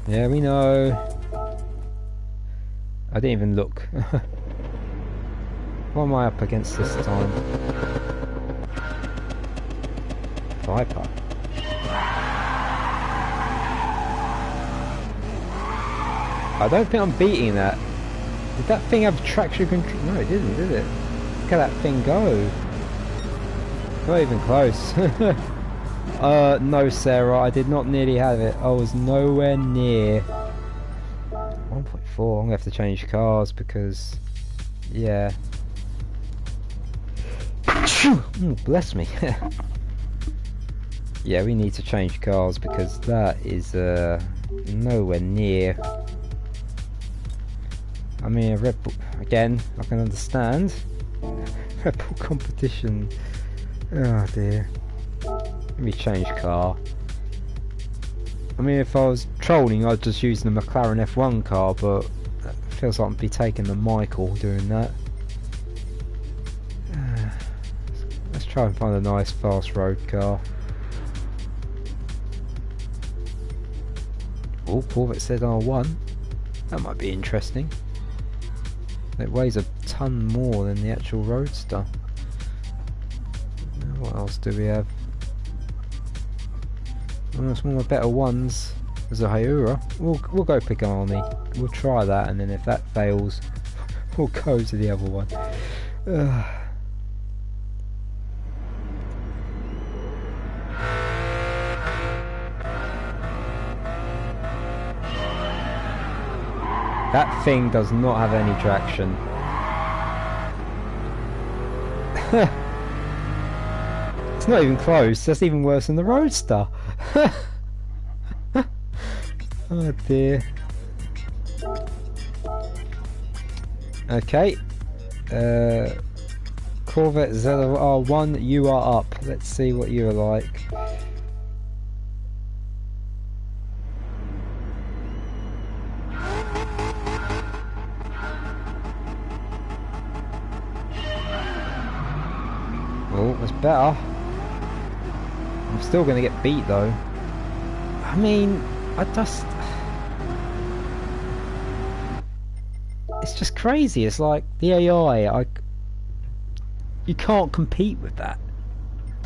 Yeah, we know. I didn't even look. What am I up against this time? Viper. I don't think I'm beating that. Did that thing have traction control? No, it didn't, did it? Look at that thing go. Not even close. No, Sarah, I did not nearly have it. I was nowhere near. 1.4. I'm gonna have to change cars because, yeah. Bless me. Yeah, we need to change cars because that is nowhere near. I mean, a Red Bull again. I can understand. Red Bull competition. Oh dear. Let me change car. I mean, if I was trolling, I'd just use the McLaren F1 car, but it feels like I'd be taking the Michael doing that. Let's try and find a nice fast road car. Oh, Corvette said R1. That might be interesting. It weighs a ton more than the actual Roadster. What else do we have? Well, it's one of my better ones. There's a Hyura. We'll go Pagani. We'll try that, and then if that fails, we'll go to the other one. That thing does not have any traction. It's not even close. That's even worse than the Roadster. Oh dear. Okay. Corvette ZR1, you are up. Let's see what you are like. Oh, that's better. I'm still going to get beat though. I mean, it's just crazy. It's like the AI, you can't compete with that.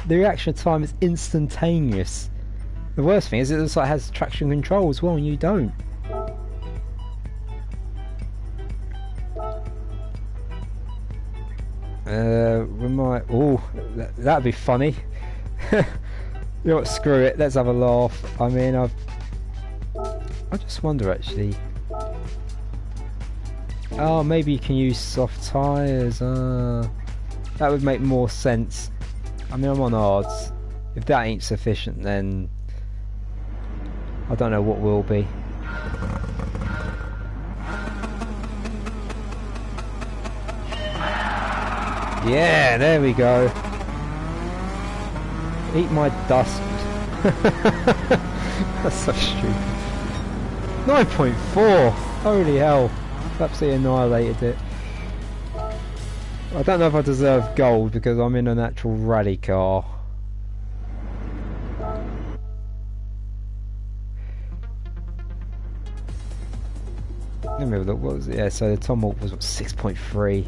The reaction time is instantaneous. The worst thing is it looks like it has traction control as well and you don't. We might... Oh, that'd be funny. You know what, screw it, let's have a laugh. I mean, I just wonder actually. Oh, maybe you can use soft tyres. That would make more sense. I mean, I'm on hards. If that ain't sufficient, then I don't know what will be. Yeah, there we go. Eat my dust. That's so stupid. 9.4! Holy hell. Absolutely annihilated it. I don't know if I deserve gold because I'm in an actual rally car. Let me have a look. What was it? Yeah, so the Tomahawk was what, 6.3.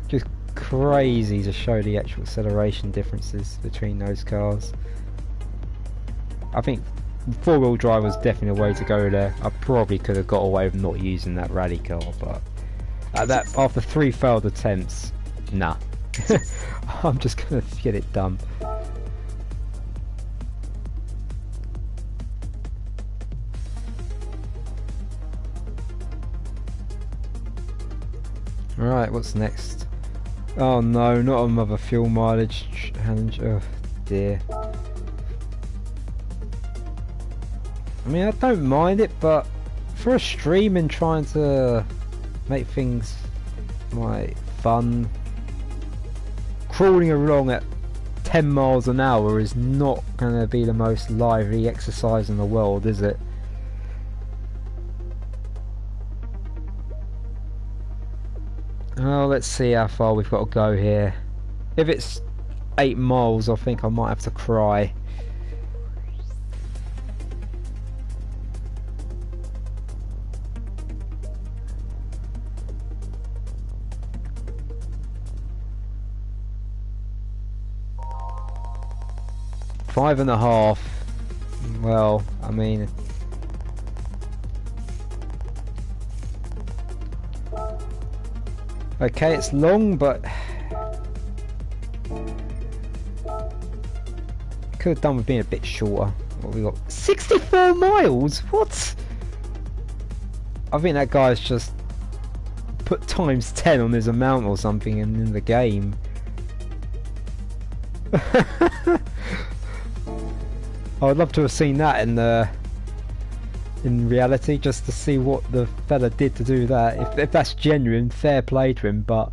Just crazy to show the actual acceleration differences between those cars. I think four-wheel drive was definitely a way to go there. I probably could have got away with not using that rally car, but after 3 failed attempts, nah. I'm just gonna get it done. Alright, what's next? Oh no, not another fuel mileage challenge. Oh dear. I mean, I don't mind it, but for a stream and trying to make things like fun, crawling along at 10 miles an hour is not going to be the most lively exercise in the world, is it? Oh, let's see how far we've got to go here. If it's 8 miles, I think I might have to cry. Five and a half. Well, I mean, okay, it's long, but could have done with being a bit shorter. What we got? 64 miles. What? I think that guy's just put times 10 on his amount or something in the game. I'd love to have seen that in reality, just to see what the fella did to do that. If that's genuine, fair play to him, but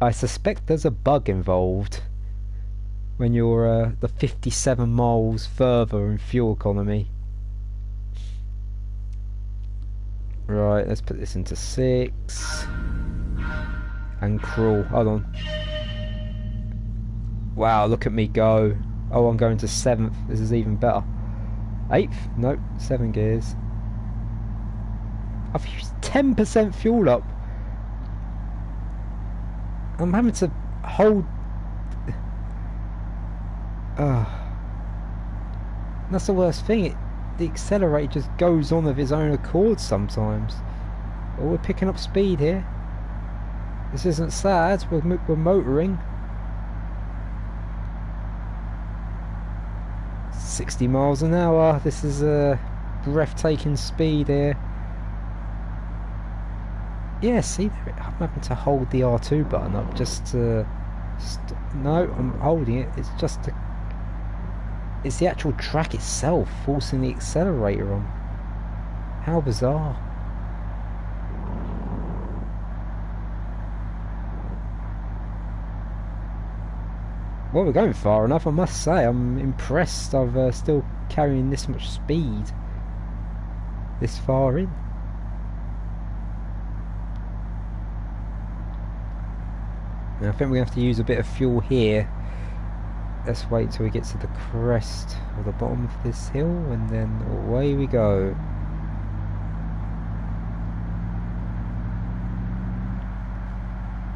I suspect there's a bug involved when you're the 57 miles further in fuel economy. Right, let's put this into 6 and crawl. Hold on. Wow, look at me go. Oh, I'm going to 7th. This is even better. 8th? Nope, 7 gears. I've used 10% fuel up. I'm having to hold... That's the worst thing. The accelerator just goes on of its own accord sometimes. Oh, we're picking up speed here. This isn't sad. We're motoring. 60 miles an hour. This is a breathtaking speed here. Yeah, see there, I'm having to hold the R2 button up just to no, I'm holding it. It's just it's the actual track itself forcing the accelerator on. How bizarre. Well, we're going far enough, I must say. I'm impressed I've still carrying this much speed this far in. Now, I think we're going to have to use a bit of fuel here. Let's wait till we get to the crest or the bottom of this hill and then away we go.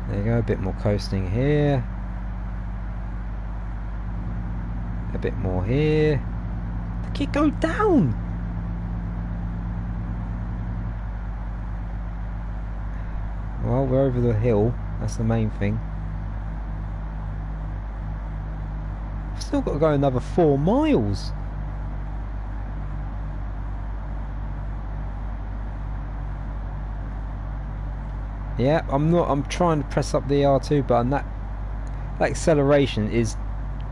There you go, a bit more coasting here. A bit more here. The kid go down! Well, we're over the hill, that's the main thing. I've still got to go another 4 miles. Yeah, I'm trying to press up the R2 button. That acceleration is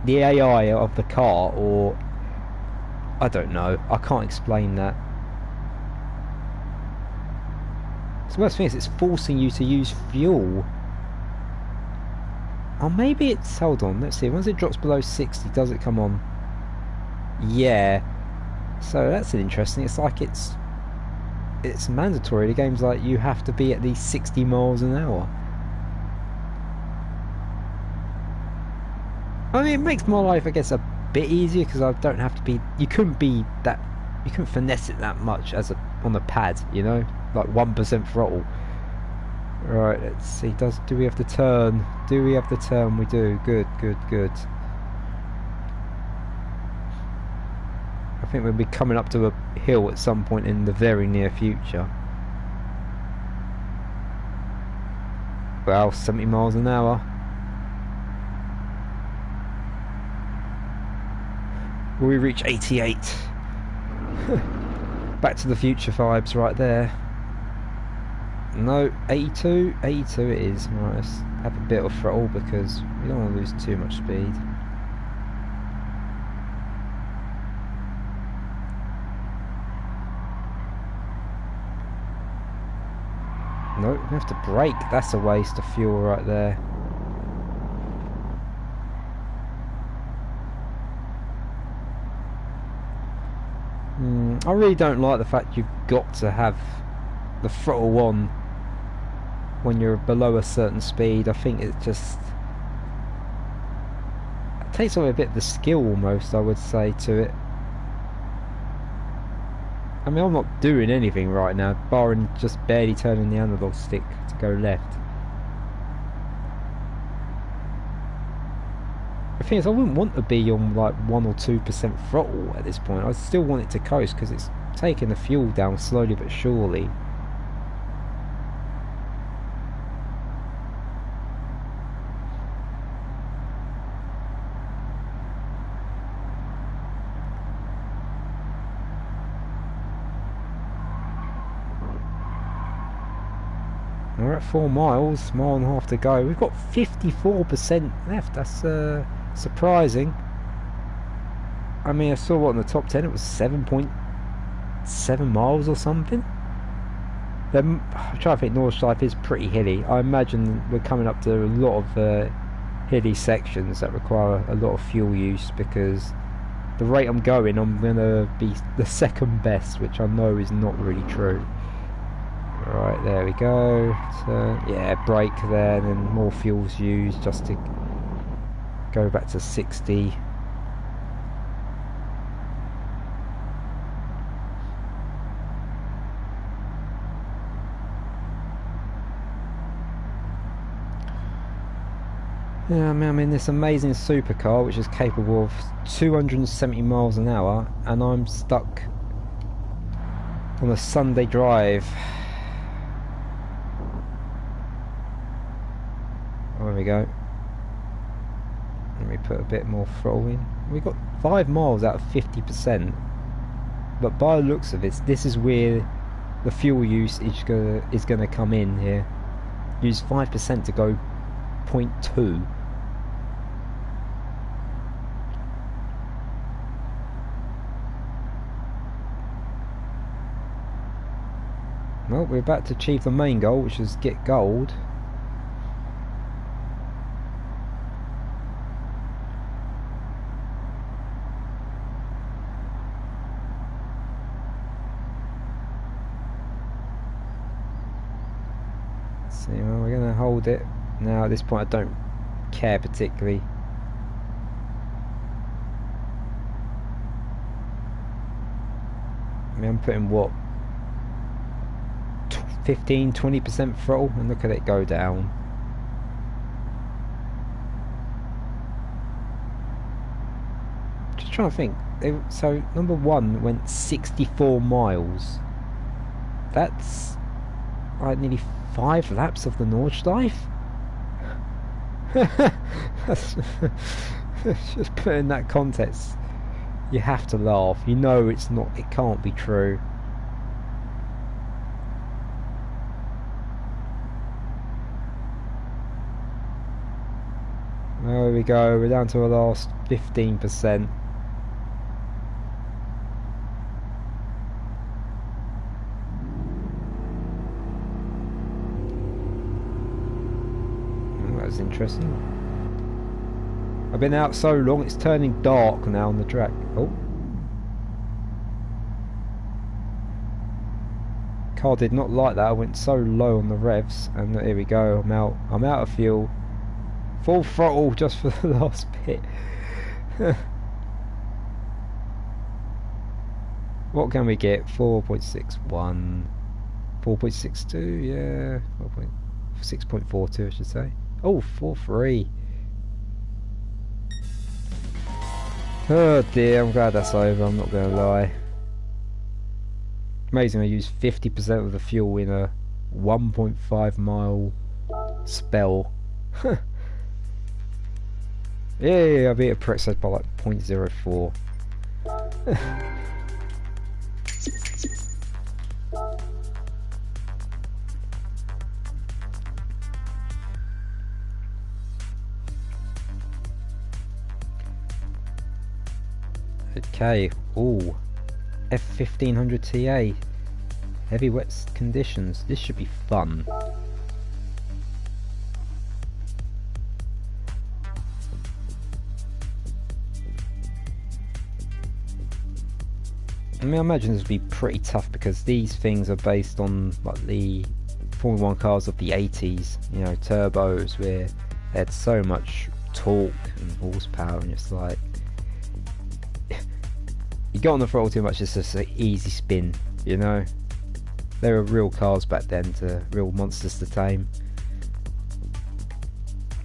the AI of the car, or I don't know. I can't explain that. So the worst thing is it's forcing you to use fuel. Oh, maybe it's... hold on, let's see. Once it drops below 60, does it come on? Yeah. So that's interesting. It's like it's mandatory. The game's like, you have to be at least 60 miles an hour. I mean, it makes my life, I guess, a bit easier because I don't have to be... you couldn't finesse it that much as on the pad, you know? Like 1% throttle. Right, let's see. Do we have to turn? Do we have to turn? We do. Good, good, good. I think we'll be coming up to a hill at some point in the very near future. Well, 70 miles an hour. Will we reach 88? Back to the Future vibes right there. No, 82? 82 it is. Right, let's have a bit of throttle because we don't want to lose too much speed. No, we have to brake. That's a waste of fuel right there. I really don't like the fact you've got to have the throttle on when you're below a certain speed. I think it just takes away a bit of the skill almost, I would say, to it. I mean, I'm not doing anything right now, barring just barely turning the analog stick to go left. The thing is, I wouldn't want to be on like 1 or 2% throttle at this point. I still want it to coast because it's taking the fuel down slowly but surely. We're at 4 miles, mile and a half to go. We've got 54% left. That's surprising. I mean, I saw what in the top 10 it was 7.7 miles or something. I'm trying to think. Northside is pretty hilly. I imagine we're coming up to a lot of hilly sections that require a lot of fuel use, because the rate I'm going, I'm going to be the second best, which I know is not really true. Right, there we go. So, yeah, brake there, and then more fuel's used just to go back to 60. Yeah, I'm in this amazing supercar which is capable of 270 miles an hour, and I'm stuck on a Sunday drive. There we go. Let me put a bit more throttle in. We got 5 miles out of 50%, but by the looks of it, this is where the fuel use is gonna come in here. Use 5% to go 0.2. Well, we're about to achieve the main goal, which is get gold. See, well, we're going to hold it. Now, at this point, I don't care particularly. I mean, I'm putting what? 15-20% throttle, and look at it go down. Just trying to think. So number one went 64 miles. That's like nearly 5 laps of the Nordschleife. Just put in that context, you have to laugh. You know it's not. It can't be true. There we go, we're down to our last 15%. Oh, that was interesting. I've been out so long, it's turning dark now on the track. Oh. Car did not like that, I went so low on the revs, and here we go, I'm out of fuel. Full throttle just for the last bit. What can we get? 4.61, 4.62, yeah, 6.42 I should say. Oh, 4.3. Oh dear, I'm glad that's over, I'm not going to lie. Amazing, I used 50% of the fuel in a 1.5 mile spell. Yeah, I beat a prick by like 0.04. Okay, ooh, F1500 TA, heavy wet conditions. This should be fun. I mean, I imagine this would be pretty tough because these things are based on like the Formula 1 cars of the 80s, you know, turbos, where they had so much torque and horsepower, and it's like you go on the throttle too much, it's just an easy spin, you know. They were real cars back then, to real monsters to tame.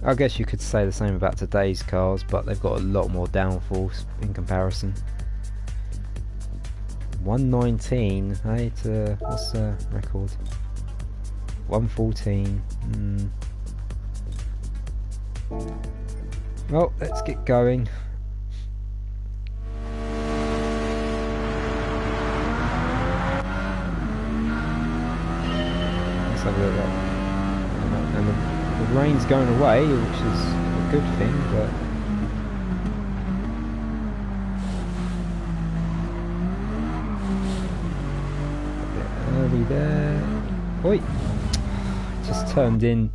I guess you could say the same about today's cars, but they've got a lot more downforce in comparison. 119, hey, to what's the record? 114. Well, let's get going. Let's have a look at, and the rain's going away, which is a good thing, but early there. Oi! Just turned in.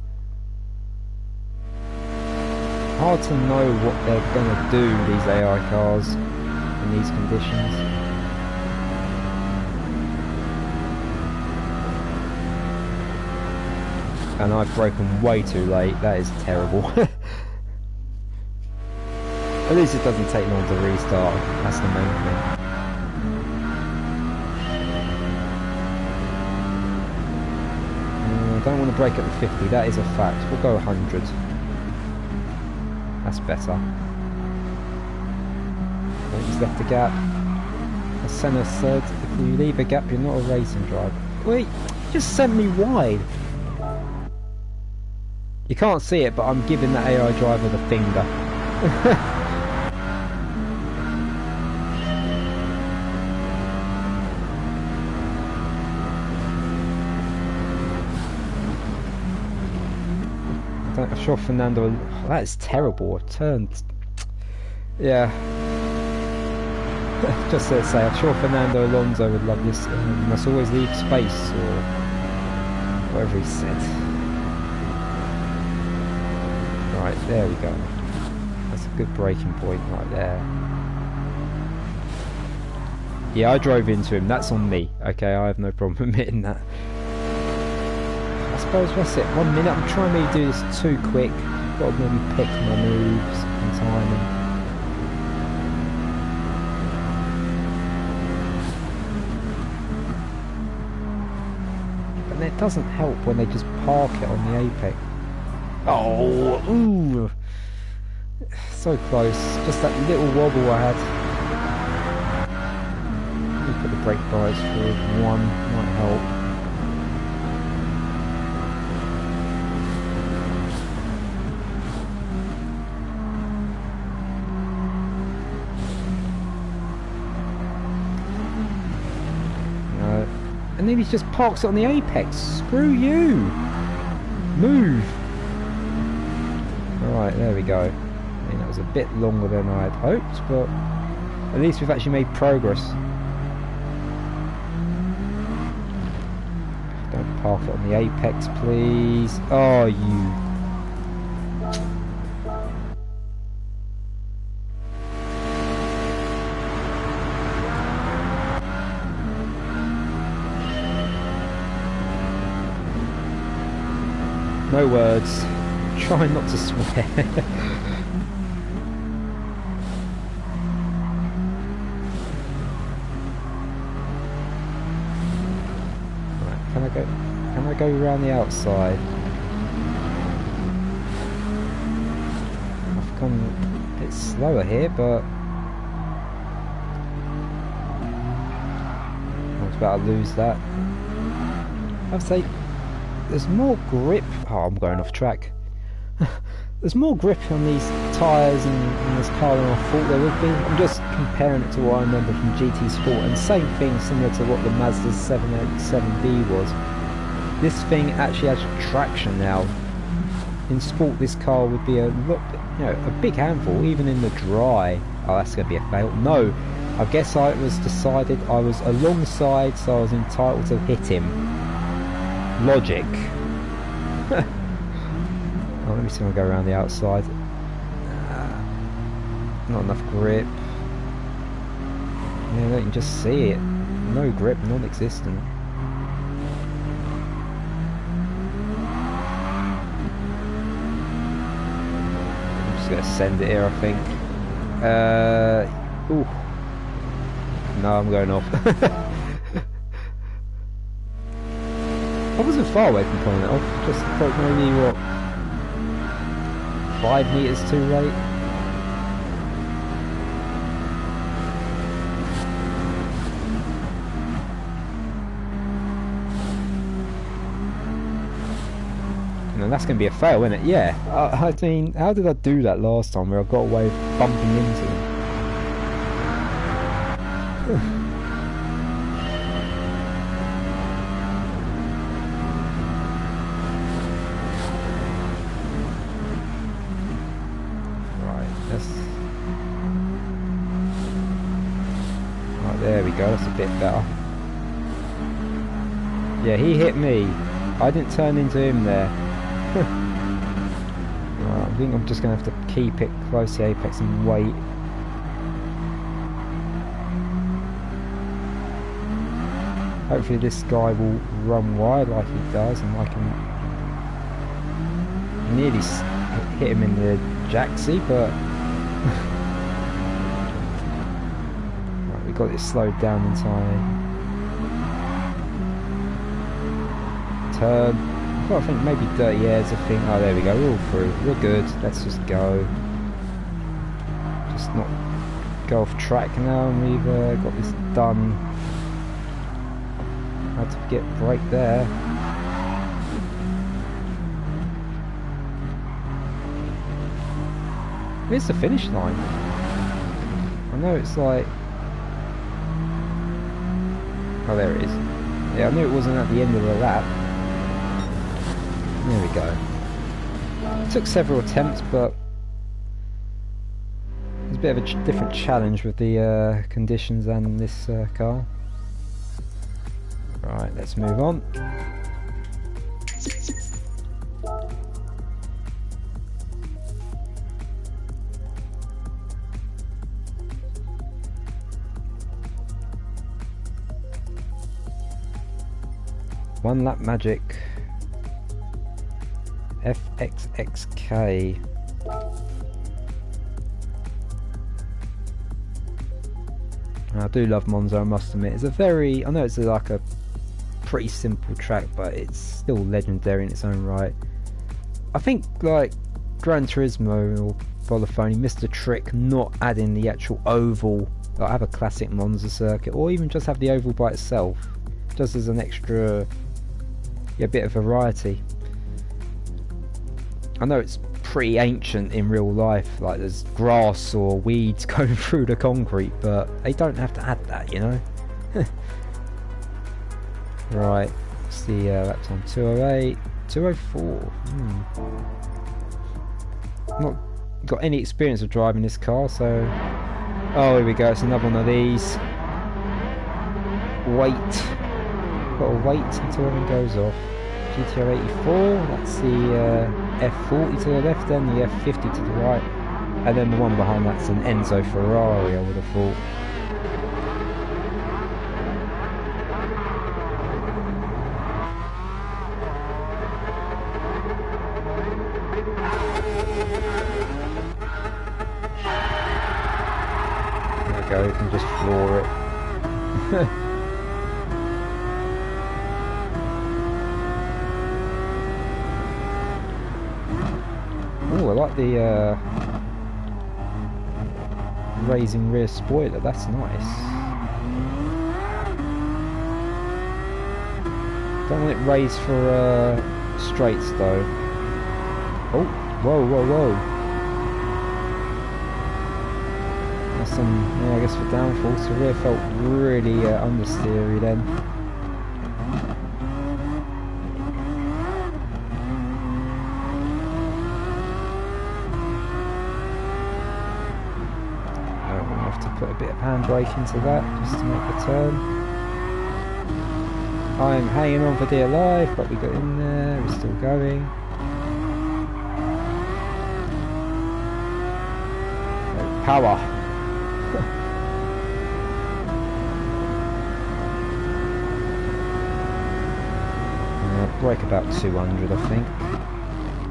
Hard to know what they're gonna do, these AI cars, in these conditions. And I've broken way too late. That is terrible. At least it doesn't take long to restart. That's the main thing. I don't want to break at the 50, that is a fact. We'll go 100. That's better. He's left a gap. As Senna said, if you leave a gap, you're not a racing driver. Wait, just sent me wide. You can't see it, but I'm giving that AI driver the finger. I'm sure Fernando... Oh, that is terrible. I turned... Yeah. Just to say, I'm sure Fernando Alonso would love this. Must always leave space, or Whatever he said. Right, there we go. That's a good braking point right there. Yeah, I drove into him. That's on me. Okay, I have no problem admitting that. I suppose that's it. 1 minute. I'm trying to do this too quick. Got to maybe pick my moves and timing. It doesn't help when they just park it on the apex. Oh, ooh, so close. Just that little wobble I had. Let me put the brake bias through. One might help. And then he just parks it on the apex. Screw you! Move! Alright, there we go. I mean, that was a bit longer than I had hoped, but at least we've actually made progress. Don't park it on the apex, please. Oh, you... No words. Try not to swear. Right, can I go around the outside? I've gone a bit slower here, but I was about to lose that. I'd say there's more grip. Oh, I'm going off track. There's more grip on these tyres and this car than I thought there would be. I'm just comparing it to what I remember from GT Sport, and same thing similar to what the Mazda 787B was. This thing actually has traction now. In Sport, this car would be a lot, a big handful, even in the dry. Oh, that's going to be a fail. No, I guess it was decided I was alongside, so I was entitled to hit him. Logic. Oh, let me see if I go around the outside. Not enough grip. Yeah, you can just see it. No grip, non-existent. I'm just gonna send it here, I think. Ooh. No, I'm going off. I wasn't far away from pulling it off, just thought maybe, what, 5 meters too late. And that's going to be a fail, isn't it? Yeah, I mean, how did I do that last time where I got away bumping into them? There we go, that's a bit better. Yeah, he hit me. I didn't turn into him there. Right, I think I'm just going to have to keep it close to the apex and wait. Hopefully this guy will run wide like he does, and I can nearly hit him in the jacksie, but got it slowed down in time. Turn. Well, I think maybe dirty airs. I think. Oh, there we go. We're all through. We're good. Let's just go. Just not go off track now, and we've got this done. Had to get brake there. Where's the finish line? I know it's like. Oh, there it is. Yeah, I knew it wasn't at the end of the lap. There we go. It took several attempts, but it's a bit of a different challenge with the conditions and this car. Right, let's move on. One lap magic. FXXK. I do love Monza, I must admit. It's a very, I know it's like a pretty simple track, but it's still legendary in its own right. I think like Gran Turismo or Volaphone missed a trick not adding the actual oval, like have a classic Monza circuit, or even just have the oval by itself, just as an extra bit of variety. I know it's pretty ancient in real life, like there's grass or weeds going through the concrete, but they don't have to add that, you know. Right, let's see, that's on 208, 204. Not got any experience of driving this car, so... Oh, here we go, it's another one of these. Wait. Gotta wait until everything goes off. GTR 84, that's the F40 to the left, then the F50 to the right, and then the one behind that's an Enzo Ferrari, I would have thought. There we go, you can just floor it. Oh, I like the raising rear spoiler, that's nice. Don't want it raised for straights though. Oh, whoa, whoa, whoa. That's some, I guess for downforce. The rear felt really understeery then. Put a bit of handbrake into that just to make the turn. I'm hanging on for dear life, but we got in there, we're still going. Oh, power! Brake about 200 I think.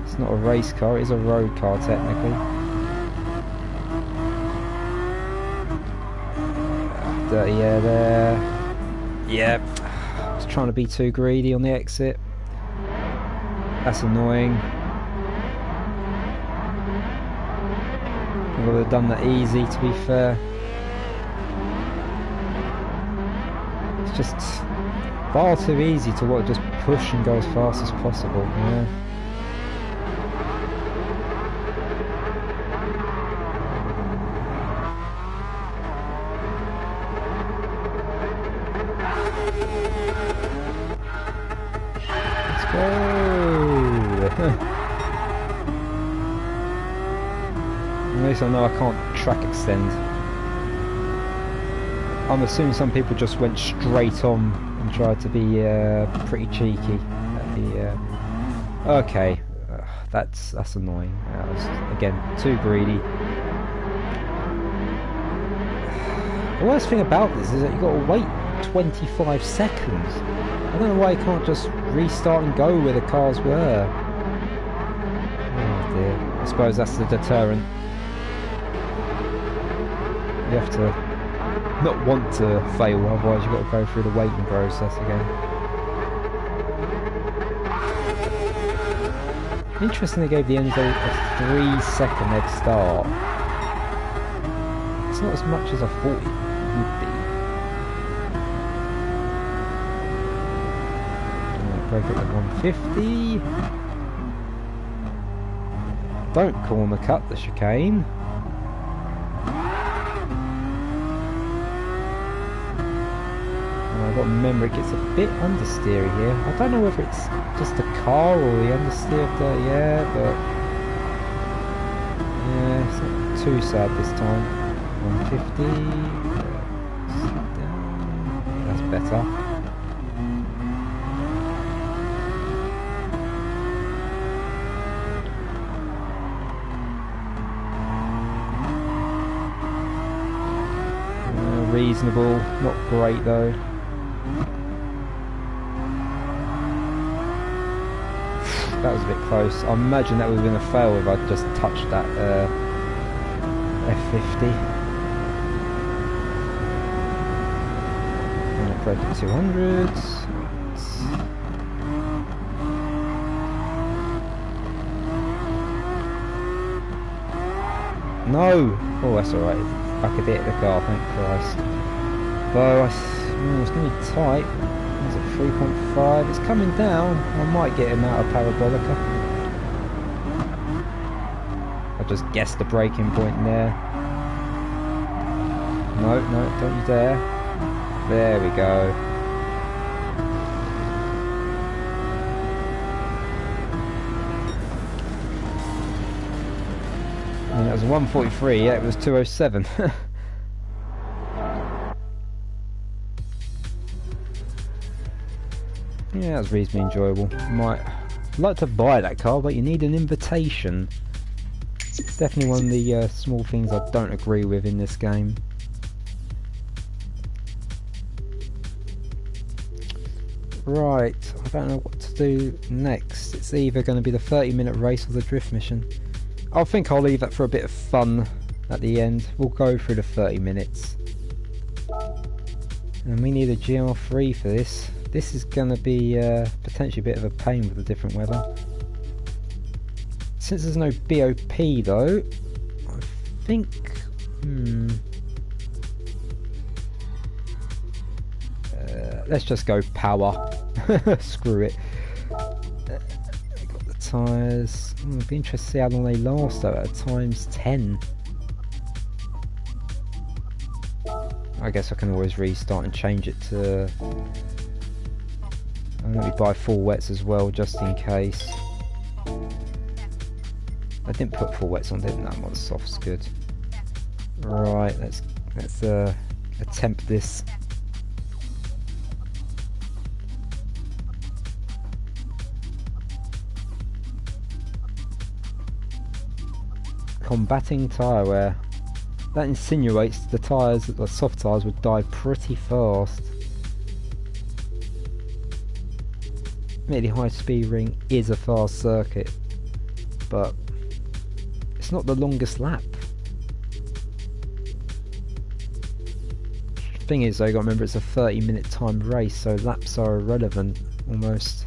It's not a race car, it is a road car technically. Dirty air there. Yep. I was trying to be too greedy on the exit. That's annoying. I would have done that easy, to be fair. It's just far too easy to just push and go as fast as possible, you know? At least I know I can't track extend. I'm assuming some people just went straight on and tried to be pretty cheeky. That'd be okay. That's annoying. That was, again, too greedy. The worst thing about this is that you've got to wait 25 seconds. I don't know why you can't just restart and go where the cars were. Oh dear. I suppose that's the deterrent. You have to not want to fail, otherwise you've got to go through the waiting process again. Interesting they gave the Enzo a 3-second head start. It's not as much as I thought it would be. Break it at 150. Don't corner cut the chicane. I've got to remember it gets a bit understeery here. I don't know whether it's just the car or the understeer of the, but yeah, it's not too sad this time. 150. That's better. reasonable, not great though. That was a bit close. I imagine that would have been a fail if I'd just touched that F50. And I broke the 200s. No! Oh, that's alright. I could hit the car, thank Christ. Though it's going to be tight. Is it 3.5? It's coming down. I might get him out of Parabolica. I just guessed the braking point there. No, no, don't you dare. There we go. And that was 143, yeah, it was 207. Yeah, that was reasonably enjoyable. Might like to buy that car, but you need an invitation. It's definitely one of the small things I don't agree with in this game. Right, I don't know what to do next. It's either going to be the 30-minute race or the drift mission. I think I'll leave that for a bit of fun at the end. We'll go through the 30 minutes. And we need a GR3 for this. This is going to be potentially a bit of a pain with the different weather. Since there's no BOP though, I think... let's just go power. Screw it. Got the tyres. It'd be interesting to see how long they last though at times 10. I guess I can always restart and change it to... I'm going to buy full wets as well, just in case. I didn't put full wets on, didn't I? Well, soft's good. Right, let's attempt this. Combating tyre wear. That insinuates the tyres, the soft tyres, would die pretty fast. Admittedly, high speed ring is a fast circuit, but it's not the longest lap. Thing is though, you got to remember it's a 30-minute timed race, so laps are irrelevant almost.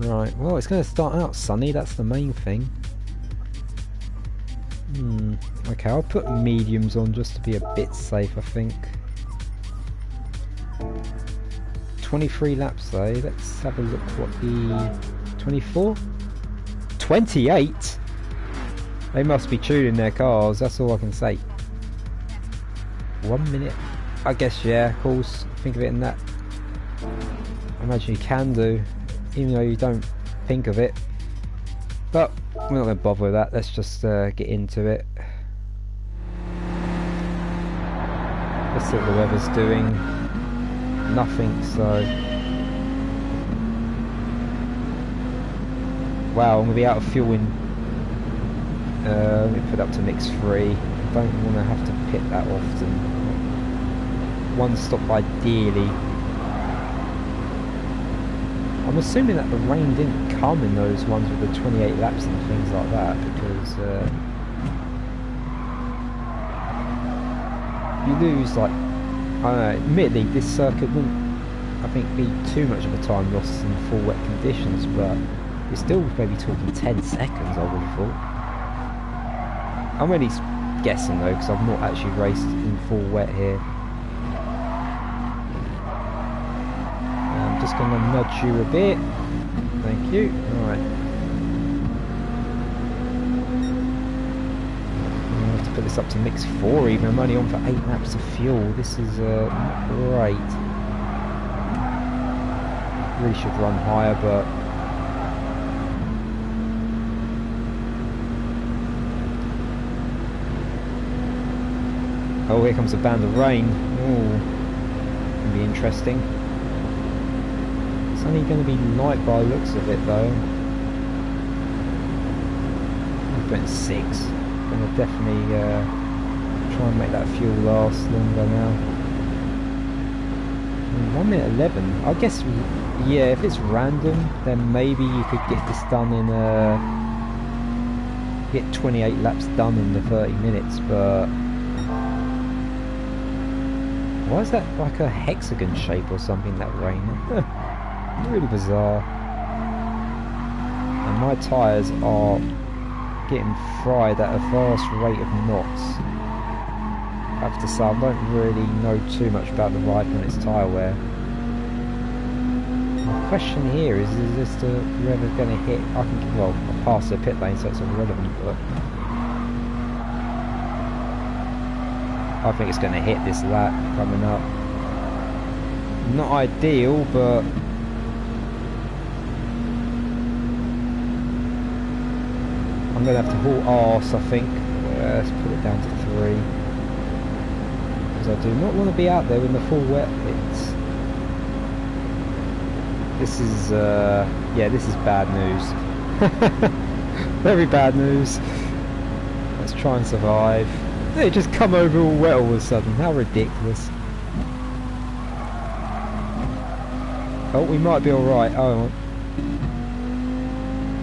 Right, well, it's going to start out sunny, that's the main thing. Okay, I'll put mediums on just to be a bit safe, I think. 23 laps though, let's have a look what the... 24? 28? They must be tuning their cars, that's all I can say. 1 minute? I guess, yeah, of course, think of it in that. I imagine you can do, even though you don't think of it. But we're not going to bother with that, let's just get into it. Let's see what the weather's doing. Nothing, so... Wow, I'm going to be out of fuel in... let me put up to mix 3. I don't want to have to pit that often. One stop ideally. I'm assuming that the rain didn't come in those ones with the 28 laps and things like that, because you lose, like, I don't know, admittedly this circuit wouldn't, I think, be too much of a time loss in full wet conditions, but you're still maybe talking 10 seconds, I would have thought. I'm really guessing though, because I've not actually raced in full wet here. Just going to nudge you a bit. Thank you. Alright. I have to put this up to mix 4 even. I'm only on for 8 laps of fuel. This is not great. Really should run higher, but... Oh, here comes a band of rain. Ooh. can be interesting. It's only going to be light by the looks of it though. I'm putting 6. I'm going to definitely try and make that fuel last longer now. 1 minute 11. I guess, yeah, if it's random, then maybe you could get this done in get 28 laps done in the 30 minutes, but why is that like a hexagon shape or something, that rain? Really bizarre. And my tyres are getting fried at a vast rate of knots. I have to say, I don't really know too much about the Viper and its tyre wear. My question here is this the whoever going to hit? I can, well, I passed the pit lane, so it's irrelevant, but I think it's going to hit this lap coming up. Not ideal, but I'm going to have to haul arse, I think. Let's put it down to 3. Because I do not want to be out there in the full wet bits. This is, yeah, this is bad news. Very bad news. Let's try and survive. They just come over all wet all of a sudden. How ridiculous. Oh, we might be alright. Oh,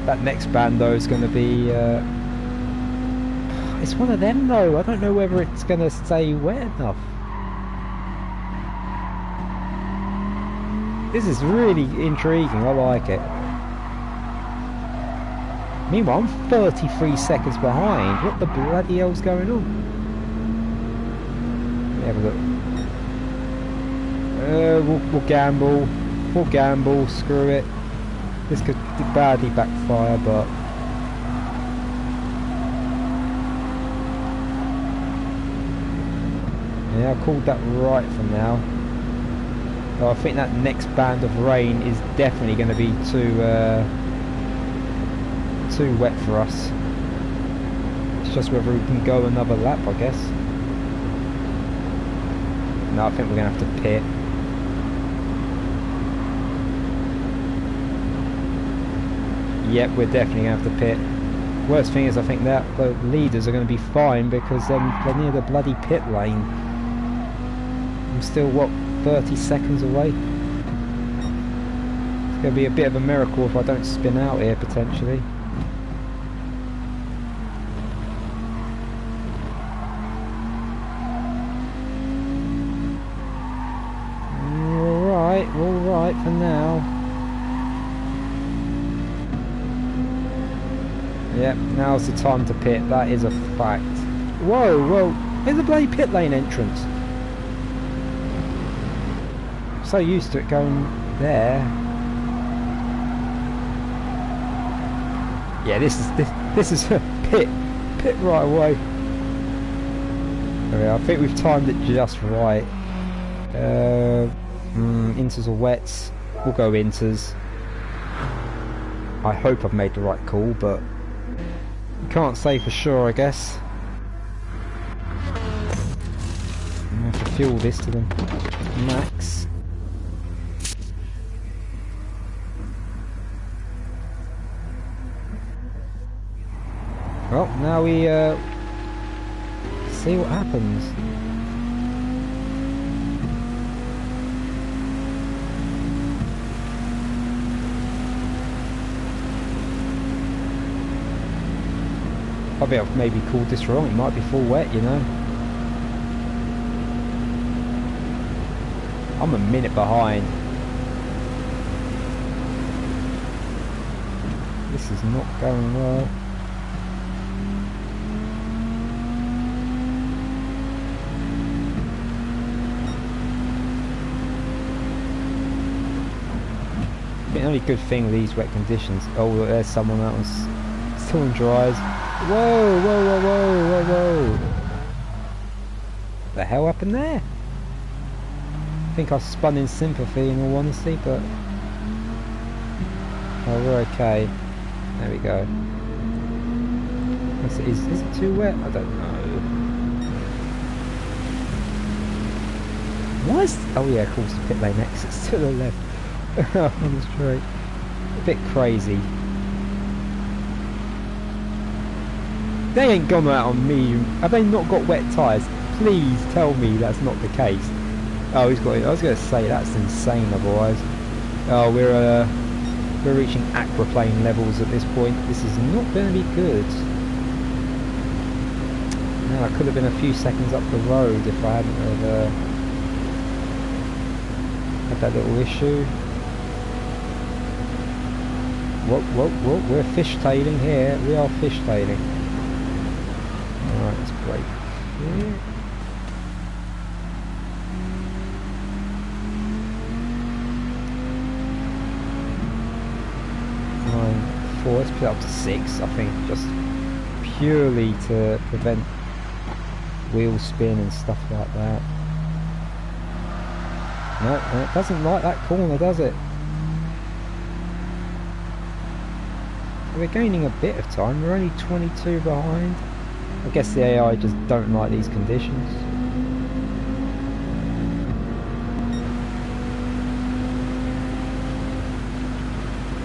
that next band though is going to be... it's one of them though. I don't know whether it's going to stay wet enough. This is really intriguing. I like it. Meanwhile, I'm 33 seconds behind. What the bloody hell's going on? Let me have a look. We'll gamble. We'll gamble. Screw it. This could badly backfire, but yeah, I called that right for now. Oh, I think that next band of rain is definitely going to be too wet for us. It's just whether we can go another lap, I guess. No, I think we're going to have to pit. Yep, we're definitely going to have to pit. Worst thing is, I think that the leaders are going to be fine because they're near the bloody pit lane. I'm still, what, 30 seconds away? It's going to be a bit of a miracle if I don't spin out here, potentially. We're alright for now. Yep, now's the time to pit, that is a fact. Whoa, whoa, there's a bloody pit lane entrance. I'm so used to it going there. Yeah, this is a pit right away. Okay, I think we've timed it just right. Inters or wets, we'll go inters. I hope I've made the right call, but can't say for sure, I guess. I'm going to have to fuel this to the max. Well, now we see what happens. I think I've maybe called this wrong, it might be full wet, you know. I'm a minute behind. This is not going well. I think the only good thing with these wet conditions... Oh, there's someone else. Still in dries. Whoa, whoa, whoa, whoa, whoa, whoa. The hell happened there? I think I spun in sympathy in all honesty, but... Oh, we're okay. There we go. Is it too wet? I don't know. Why is... Oh yeah, of course the pit lane exits to the left. On the straight. A bit crazy. They ain't gone out on me. Have they not got wet tyres? Please tell me that's not the case. Oh, he's got it. I was going to say that's insane otherwise. Oh, we're reaching aquaplane levels at this point. This is not going to be good. Now I could have been a few seconds up the road if I hadn't have had that little issue. Whoa, we're fishtailing here. We are fishtailing. Alright, let's brake here. Let's put it up to 6, I think, just purely to prevent wheel spin and stuff like that. No, it doesn't like that corner, does it? We're gaining a bit of time, we're only 22 behind. I guess the AI just don't like these conditions.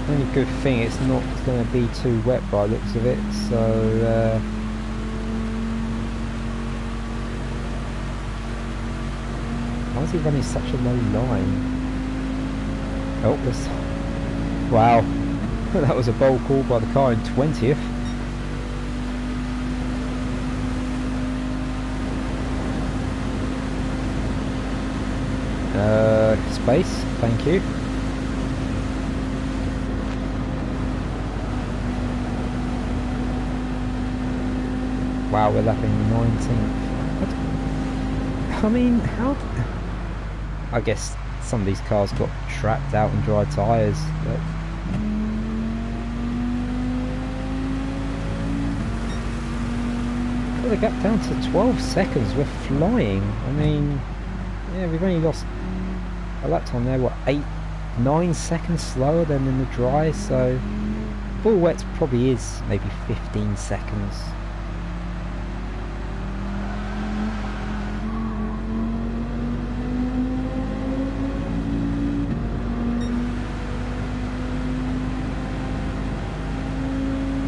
Only good thing it's not going to be too wet by the looks of it, so why is he running such a low line? Oh, this... Wow, that was a bold call by the car in 20th. Space, thank you. Wow, we're lapping 19th. I mean, how... I guess some of these cars got trapped out on dry tyres, but... Got the gap down to 12 seconds, we're flying. I mean, yeah, we've only lost a lap time there, what, 8-9 seconds slower than in the dry, so... Full wet probably is maybe 15 seconds.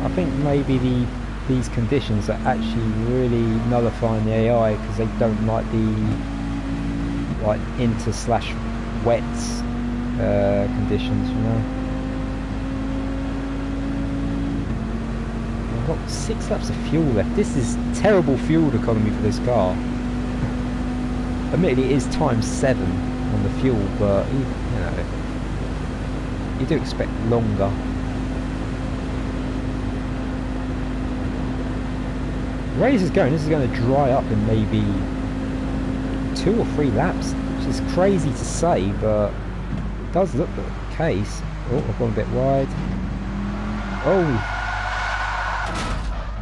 I think maybe these conditions are actually really nullifying the AI because they don't like the inter/wets conditions, you know. I've got 6 laps of fuel left. This is terrible fuel economy for this car. Admittedly, it is times 7 on the fuel, but you know, you do expect longer. The way this is going to dry up in maybe 2 or 3 laps, which is crazy to say, but it does look the case. Oh, I've gone a bit wide. Oh!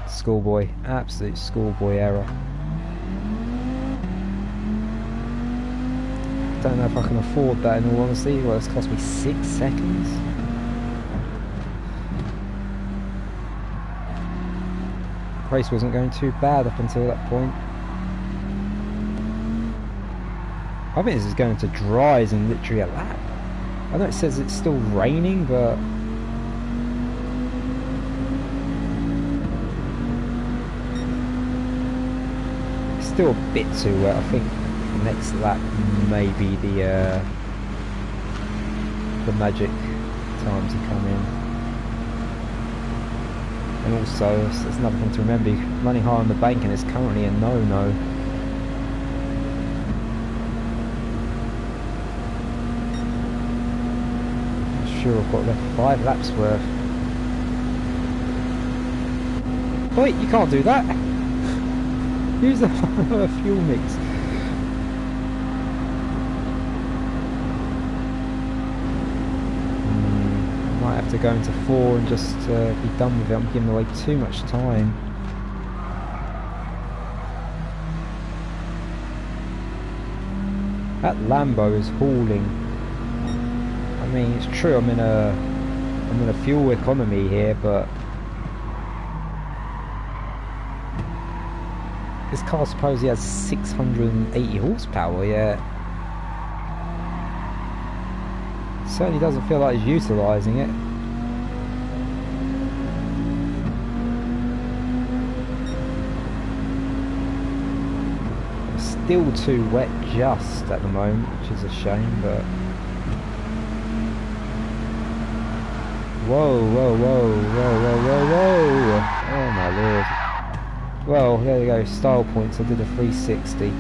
Schoolboy, absolute schoolboy error. Don't know if I can afford that in all honesty. Well, it's cost me 6 seconds. Race wasn't going too bad up until that point. I think this is going to dries in literally a lap. I know it says it's still raining, but it's still a bit too wet. I think the next lap may be the magic time to come in. And also, there's another thing to remember, running high on the banking is currently a no-no. I'm sure I've got left 5 laps worth. Wait, you can't do that! Use the fuel mix. Have to go into 4 and just be done with it. I'm giving away too much time. That Lambo is hauling. I mean, it's true I'm in a fuel economy here, but this car supposedly has 680 horsepower, yeah. Certainly doesn't feel like he's utilising it. Still too wet just at the moment, which is a shame, but... Whoa, whoa, whoa, whoa, whoa, whoa, whoa! Oh my lord. Well, there we go, style points, I did a 360.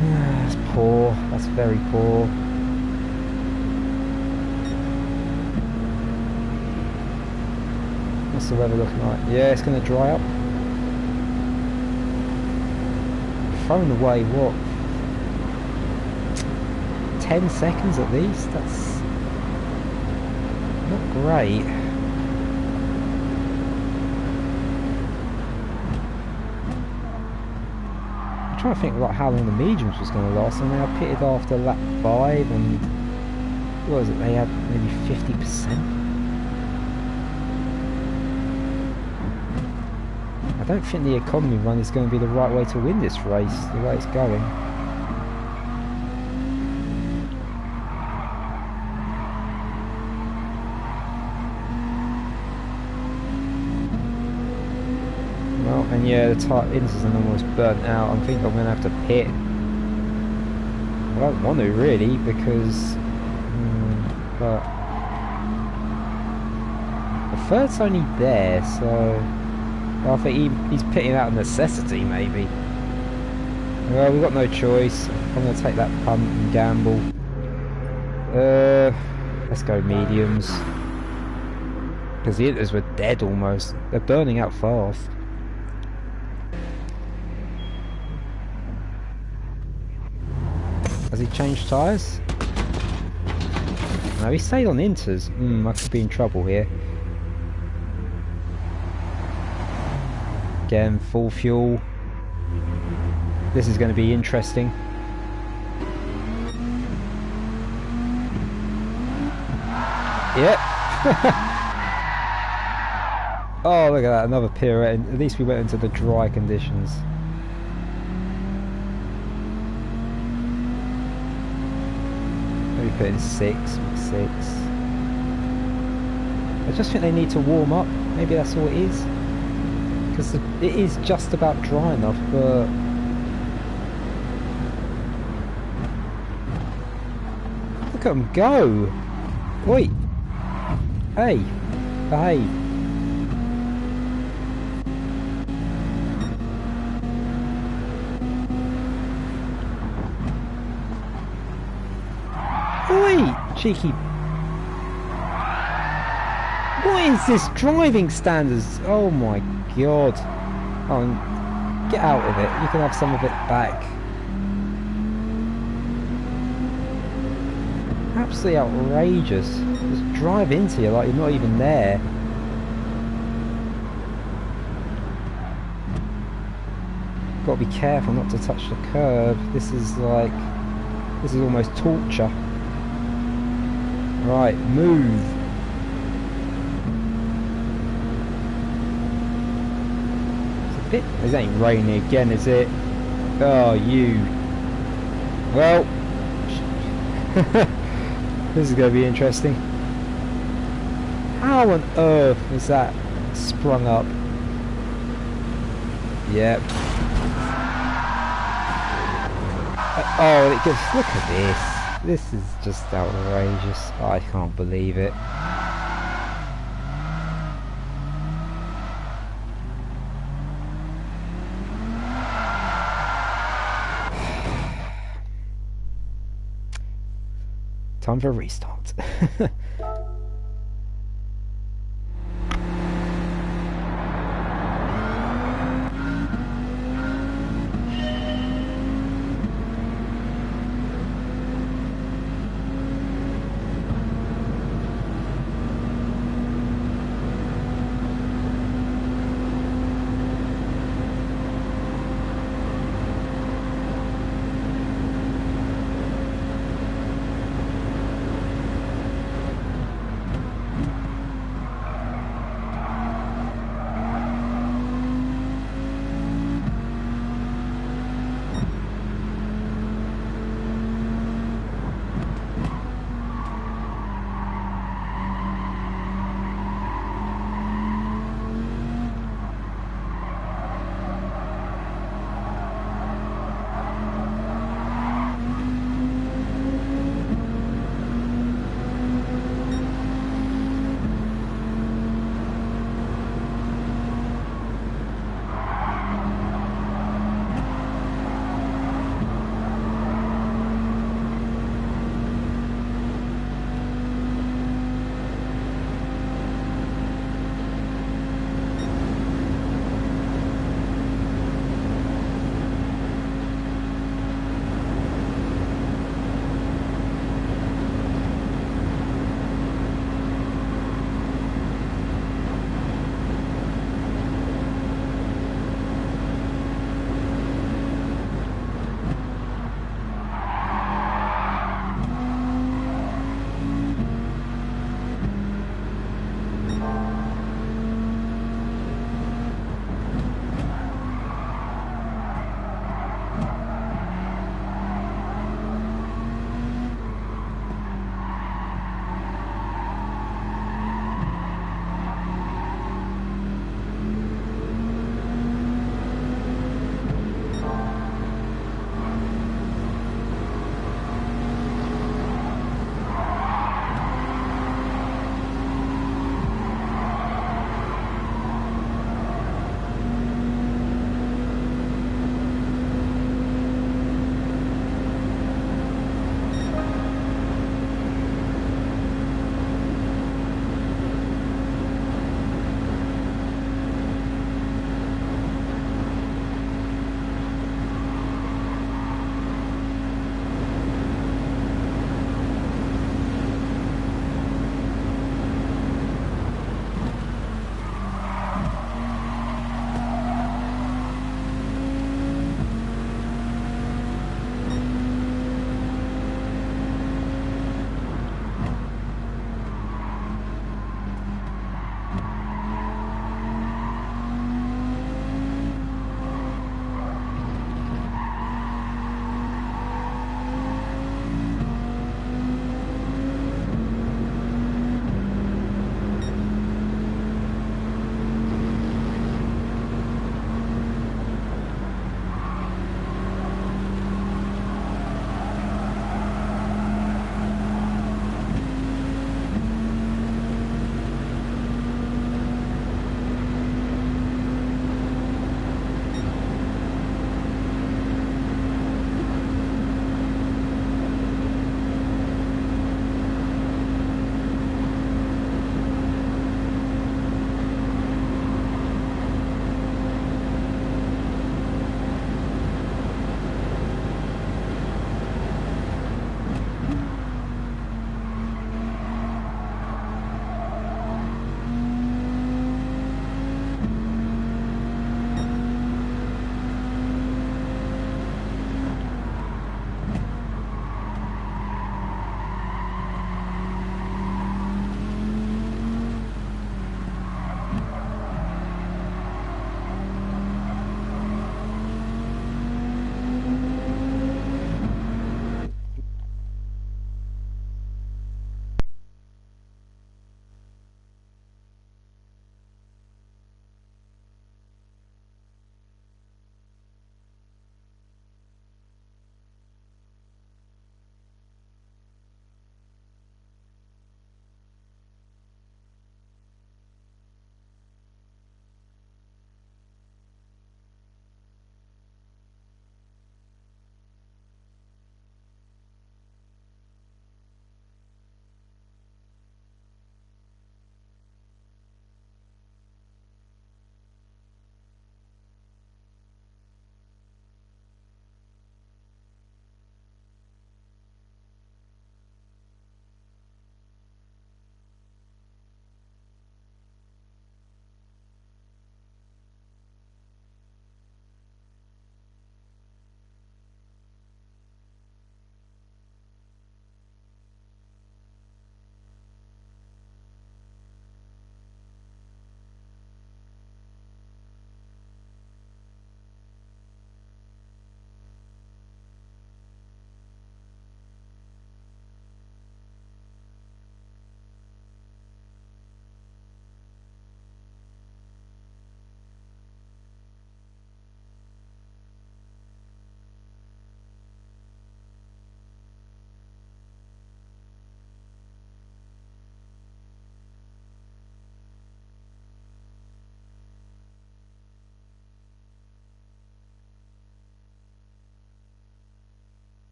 That's poor, that's very poor. What's the weather looking like? Yeah, it's going to dry up. Thrown away, what? 10 seconds at least? That's not great. I'm trying to think like how long the mediums was going to last. I mean, I pitted after lap 5 and what was it, they had maybe 50%. I don't think the economy run is going to be the right way to win this race, the way it's going. Well, and yeah, the tyre inters are almost burnt out. I think I'm going to have to pit. I don't want to really, because... but... the third's only there, so... I think he's pitting out of necessity, maybe. Well, we've got no choice. I'm going to take that punt and gamble. Let's go mediums. Because the inters were dead almost. They're burning out fast. Has he changed tyres? No, he stayed on inters. I could be in trouble here. Again, full fuel. This is going to be interesting. Yep. Oh, look at that, another pirouette. At least we went into the dry conditions. Maybe put in 6. I just think they need to warm up. Maybe that's all it is. Because it is just about dry enough, but... look at them go! Oi! Hey! Behave! Oi! Cheeky... what is this driving standards? Oh my god. Oh, get out of it. You can have some of it back. Absolutely outrageous. Just drive into you like you're not even there. Got to be careful not to touch the curb. This is like... this is almost torture. Right, move. It ain't raining again, is it? Oh, you. Well, this is going to be interesting. How on earth was that sprung up? Yep. Oh, it gives. Look at this. This is just outrageous. I can't believe it. Time for a restart.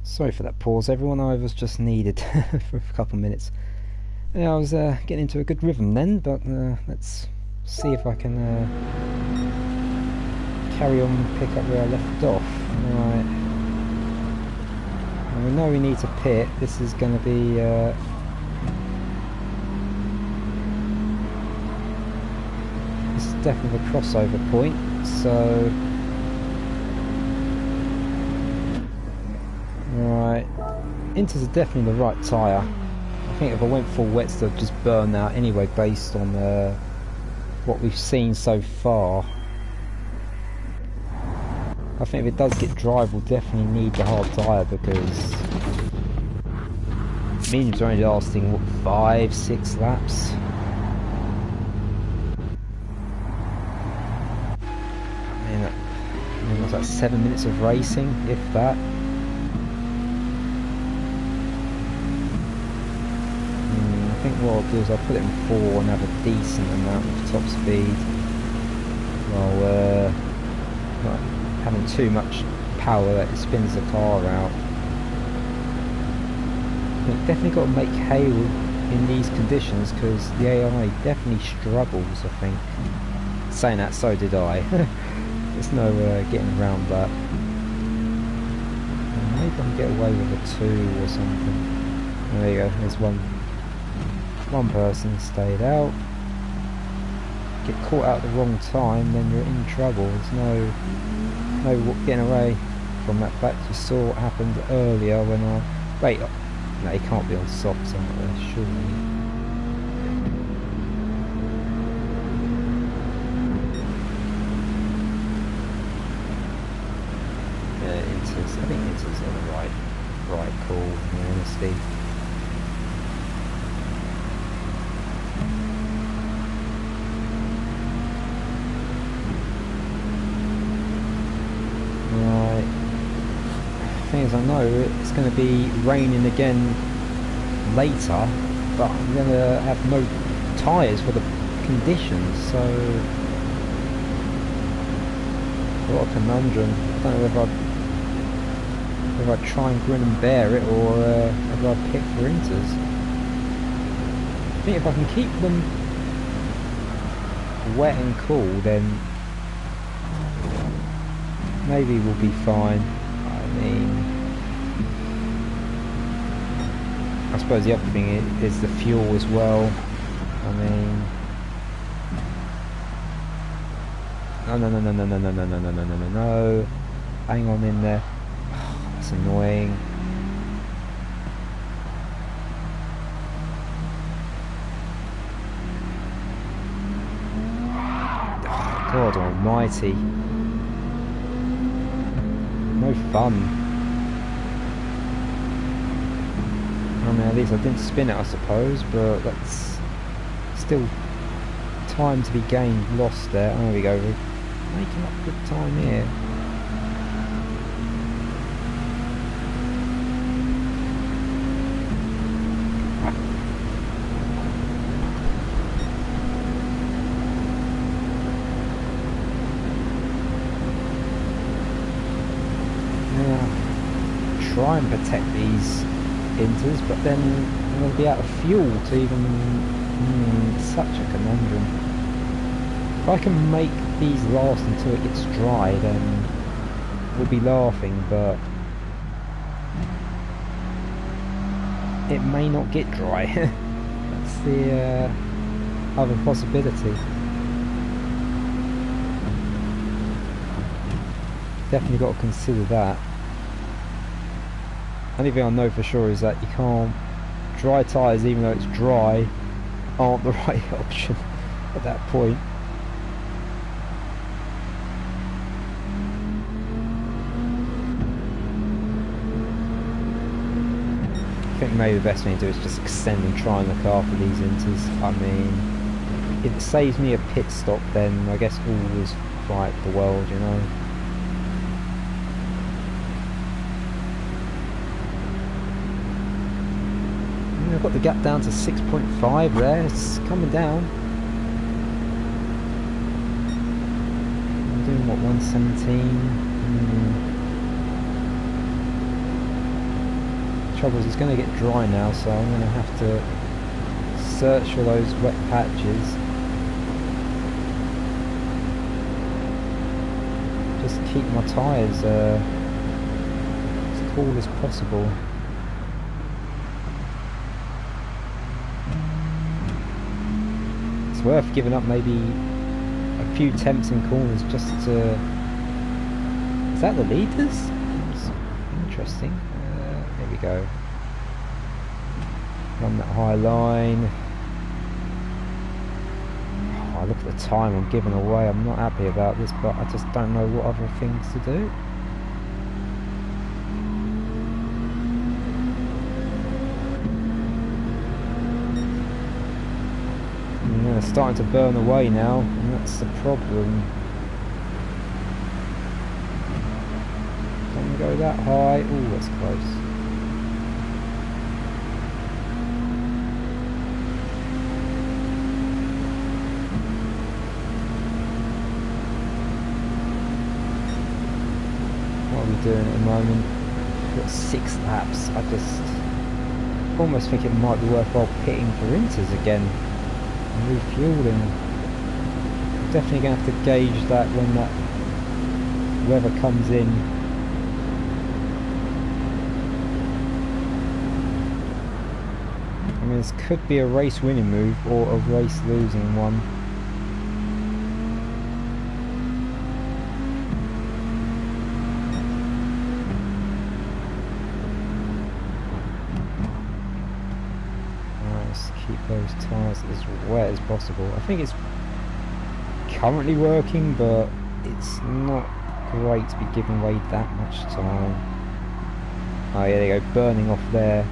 Sorry for that pause, everyone. I was just needed for a couple of minutes. Yeah, I was getting into a good rhythm then, but let's see if I can carry on and pick up where I left off. Right. Well, we know we need to pit. This is going to be... this is definitely the crossover point, so... Right. Inters are definitely the right tyre. I think if I went full wets they'd just burn out anyway based on what we've seen so far. I think if it does get dry we'll definitely need the hard tyre because mediums are only lasting what, 5-6 laps. I mean that's like 7 minutes of racing, if that. I think what I'll do is I'll put it in 4 and have a decent amount of top speed while not having too much power that it spins the car out. You've definitely got to make hay in these conditions because the AI definitely struggles, I think. Saying that, so did I. There's no getting around that. Maybe I can get away with a 2 or something. There you go, there's one person stayed out. Get caught out at the wrong time, then you're in trouble. There's no getting away from that fact. You saw what happened earlier when I... Wait, no, you can't be on softs, aren't there, surely. Yeah, I think Inter's on the right call, in honesty. Thing is, I know it's going to be raining again later, but I'm going to have no tyres for the conditions, so what a conundrum. I don't know whether I try and grin and bear it or whether I pick for Inters. I think if I can keep them wet and cool, then maybe we'll be fine. I suppose the other thing is the fuel as well. I mean, no. Hang on in there. Oh, that's annoying. Oh, God almighty. No fun. I mean, at least I didn't spin it, I suppose, but that's still time to be gained, lost there. Oh, there we go, we're making up good time here. Yeah, try and protect these Inters, but then I'm going to be out of fuel to even... such a conundrum. If I can make these last until it gets dry, then we'll be laughing, but it may not get dry. That's the other possibility. Definitely got to consider that. Only thing I know for sure is that you can't... Dry tyres, even though it's dry, aren't the right option at that point. I think maybe the best thing to do is just extend and try the car for these Inters. I mean, if it saves me a pit stop, then I guess all is right for the world, you know. I've got the gap down to 6.5 there, it's coming down. I'm doing what, 117? trouble is it's going to get dry now, so I'm going to have to search for those wet patches. Just keep my tyres as cool as possible. It's worth giving up maybe a few temps in corners just to... Is that the leaders? It's interesting. There we go. Run that high line. Oh, look at the time I'm giving away. I'm not happy about this, but I just don't know what other things to do. Yeah, it's starting to burn away now, and that's the problem. Don't go that high. Oh, that's close. What are we doing at the moment? We've got 6 laps. I just almost think it might be worthwhile pitting for inters again. Refueling. I'm definitely going to have to gauge that when that weather comes in. I mean, this could be a race winning move or a race losing one. Keep those tyres as wet as possible. I think it's currently working, but it's not great to be giving away that much time. Oh yeah, they go burning off there.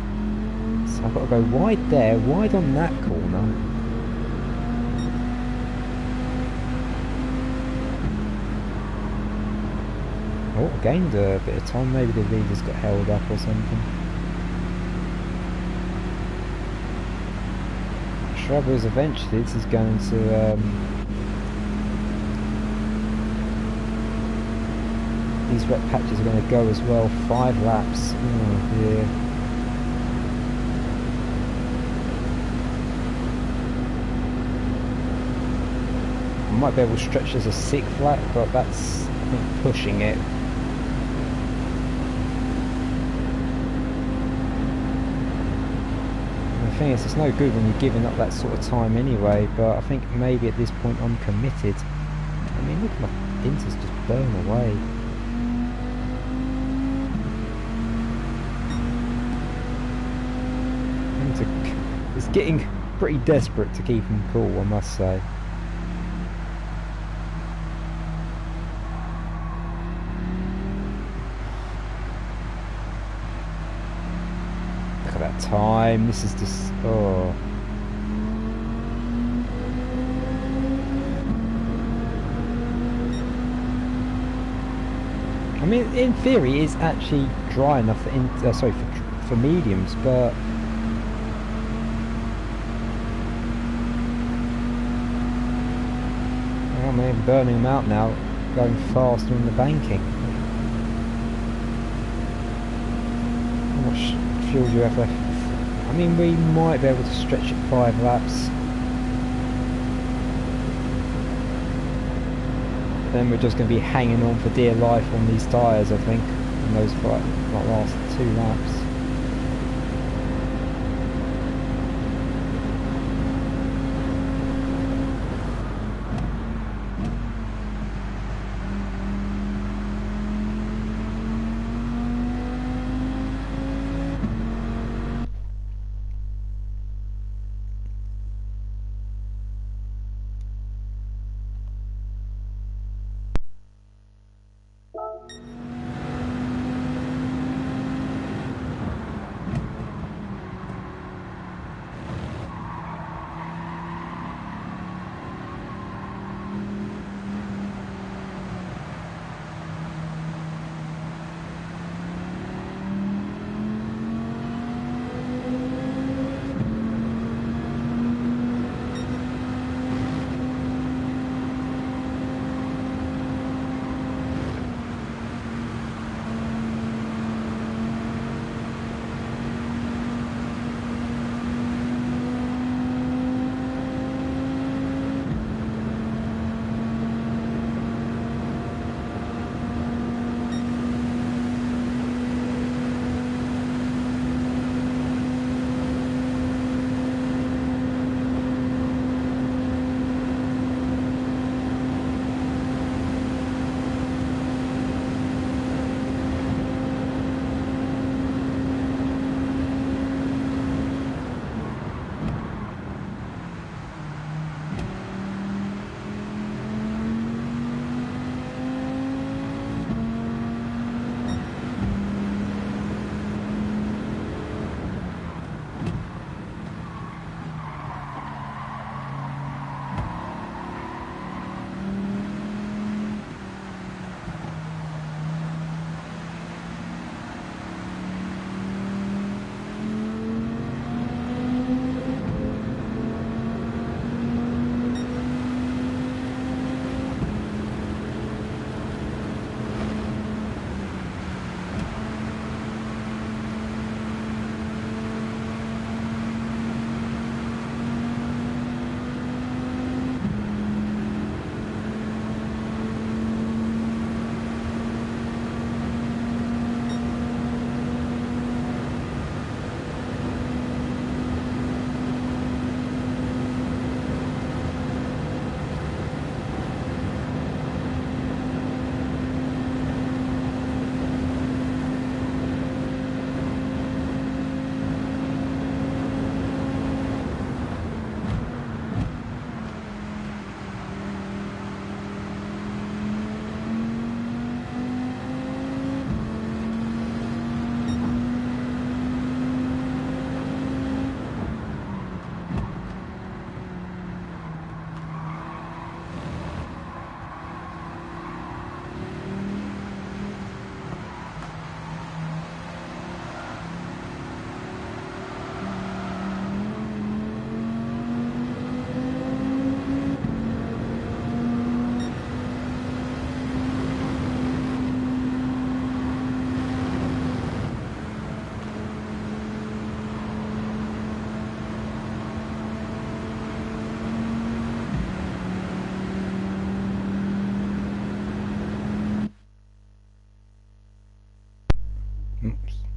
So I've got to go wide there, wide on that corner. Oh, I gained a bit of time. Maybe the leaders got held up or something. Trouble is eventually this is going to these wet patches are going to go as well. 5 laps. Oh dear. I might be able to stretch as a 6th lap, but that's, I think, pushing it. The thing is, it's no good when you're giving up that sort of time anyway, but I think maybe at this point I'm committed. I mean, look at my inters just burn away. It's getting pretty desperate to keep them cool, I must say. Look at that time, this is just, oh. I mean, in theory, it's actually dry enough for mediums, but I'm even burning them out now, going faster in the banking. How much fuel do you have left? I mean, we might be able to stretch it 5 laps. Then we're just going to be hanging on for dear life on these tyres, I think, in those last 2 laps.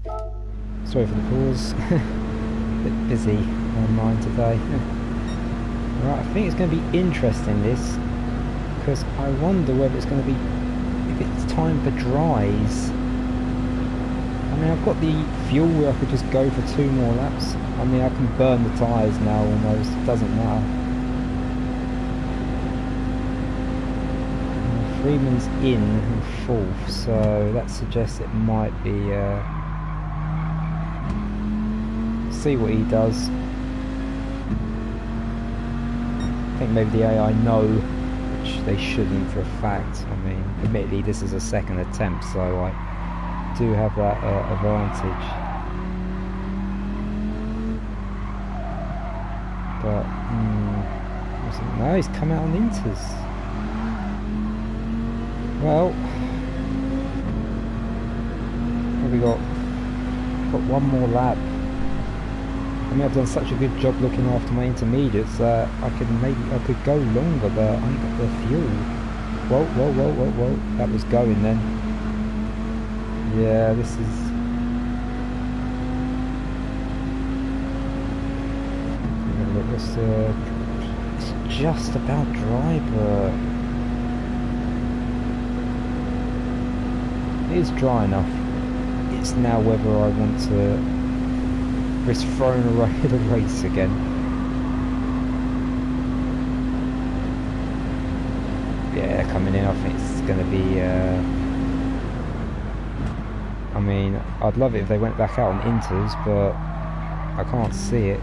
Sorry for the pause. Bit busy online today. Right, I think it's going to be interesting this, because I wonder whether it's going to be, if it's time for dries. I mean, I've got the fuel where I could just go for 2 more laps. I mean, I can burn the tyres now almost, it doesn't matter. Freeman's in 4th, so that suggests it might be, see what he does. I think maybe the AI know, which they shouldn't for a fact. I mean, admittedly this is a second attempt, so I do have that advantage. But, no, he's come out on inters. Well, what have we got? Got 1 more lap. I mean, I've done such a good job looking after my intermediates that I could go longer, but I ain't got the fuel. Whoa, that was going then. Yeah, this is... Look, it's just about dry, but... It is dry enough. It's now whether I want to risk throwing away the race again. Yeah, coming in, I think it's going to be... I mean, I'd love it if they went back out on inters, but I can't see it.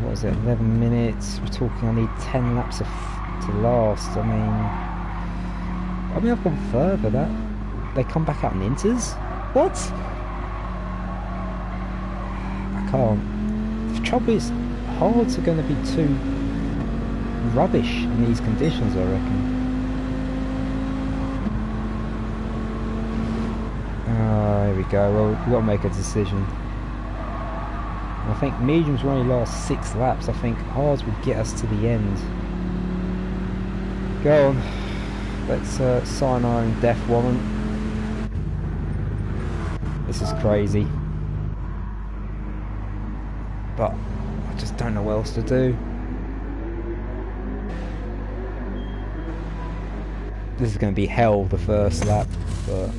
What is it, 11 minutes? We're talking I need 10 laps to last. I mean I've gone further. That they come back out in inters? What? I can't. The trouble is, hards are going to be too rubbish in these conditions, I reckon. Oh, here we go. Well, we've got to make a decision. I think mediums will only last 6 laps. I think hards will get us to the end. Go on. Let's sign our own death warrant. This is crazy. But I just don't know what else to do. This is going to be hell the first lap, but...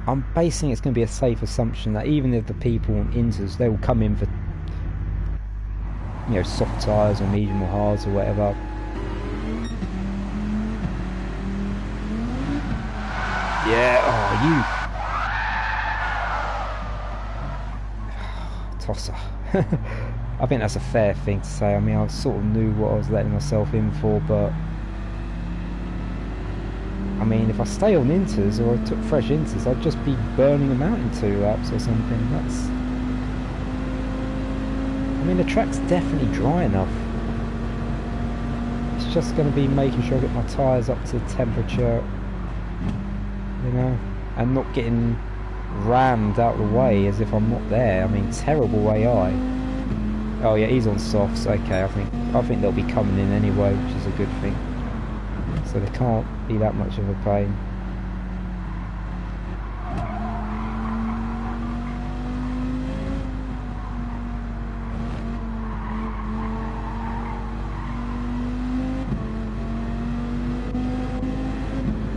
I'm basing it's going to be a safe assumption that even if the people on inters, they will come in for, you know, soft tyres or medium or hards or whatever. Yeah, oh, you tosser. I think that's a fair thing to say. I mean, I sort of knew what I was letting myself in for, but I mean, if I stay on inters or I took fresh inters, I'd just be burning them out in 2 laps or something. That's... I mean, the track's definitely dry enough. It's just going to be making sure I get my tyres up to the temperature, you know, and not getting rammed out of the way as if I'm not there. I mean, terrible AI. Oh yeah, he's on softs. Okay, I think they'll be coming in anyway, which is a good thing. So they can't be that much of a pain.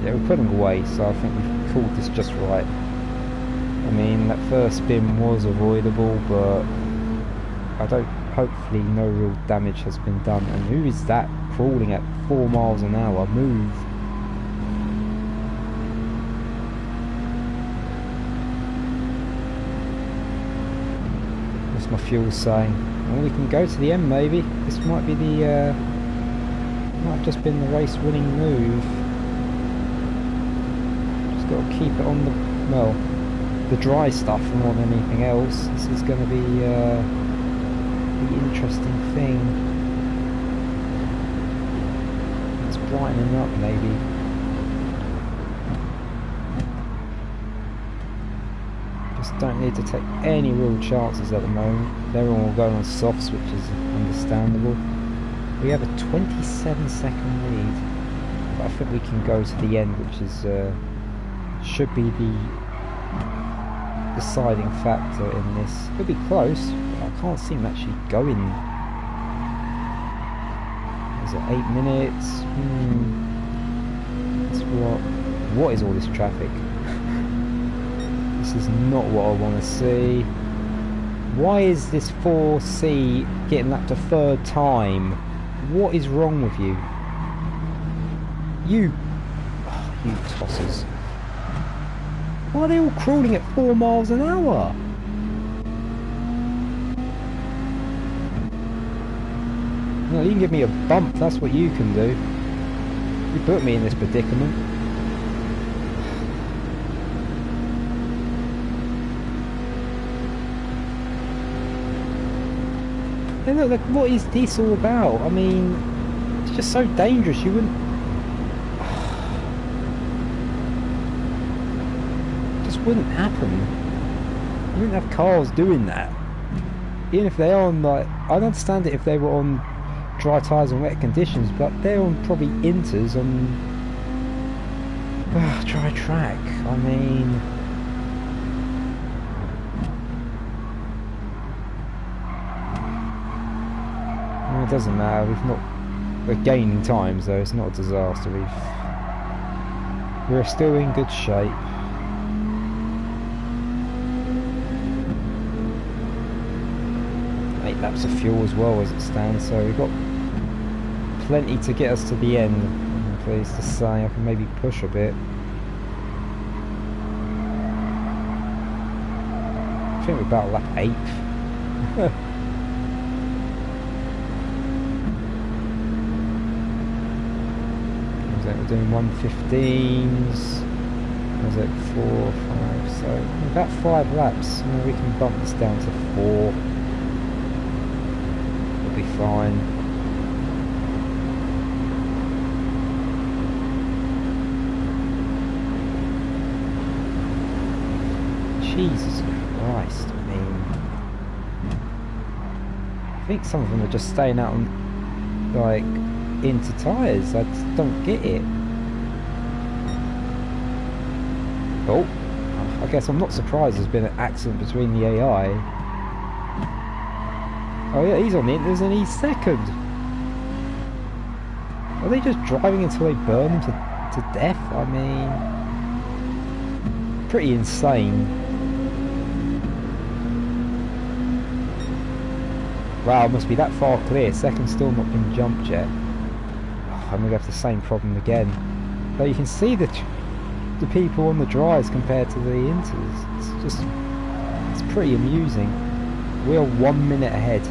Yeah, we put them away, so I think we've called this just right. I mean, that first spin was avoidable, but hopefully no real damage has been done. And who is that crawling at 4 miles an hour? Move. What's my fuel saying? Well, we can go to the end maybe. This might be the might have just been the race winning move. Just got to keep it on the, well, the dry stuff more than anything else. This is going to be the interesting thing. It's brightening up maybe. Just just don't need to take any real chances at the moment. They're all going on softs, which is understandable. We have a 27-second lead, but I think we can go to the end, which is should be the deciding factor in this. Could be close, but I can't see him actually going. Is it 8 minutes? What is all this traffic? This is not what I want to see. Why is this 4C getting lapped a third time? What is wrong with you? You tossers. Why are they all crawling at 4 miles an hour? No, you can give me a bump, that's what you can do. You put me in this predicament. Hey look, what is this all about? I mean, it's just so dangerous, you wouldn't... It just wouldn't happen. You wouldn't have cars doing that. Even if they are on, like... I'd understand it if they were on dry tyres and wet conditions, but they're on probably inters on... dry track, I mean... It doesn't matter, we're gaining times though, it's not a disaster, we're still in good shape. Laps of fuel as well as it stands, so we've got plenty to get us to the end. I'm pleased to say I can maybe push a bit. I think we're about lap 8. We're doing 115s. Was it 4, 5? So about 5 laps. And we can bump this down to 4. Be fine. Jesus Christ, I mean, I think some of them are just staying out on, like, into tyres. I just don't get it. Oh, I guess I'm not surprised there's been an accident between the AI. Oh yeah, he's on the inters and he's second. Are they just driving until they burn them to death? I mean, pretty insane. Wow, must be that far clear. Second still not been jumped yet. Oh, I'm gonna have the same problem again. But you can see the people on the dries compared to the inters. It's pretty amusing. We are 1 minute ahead.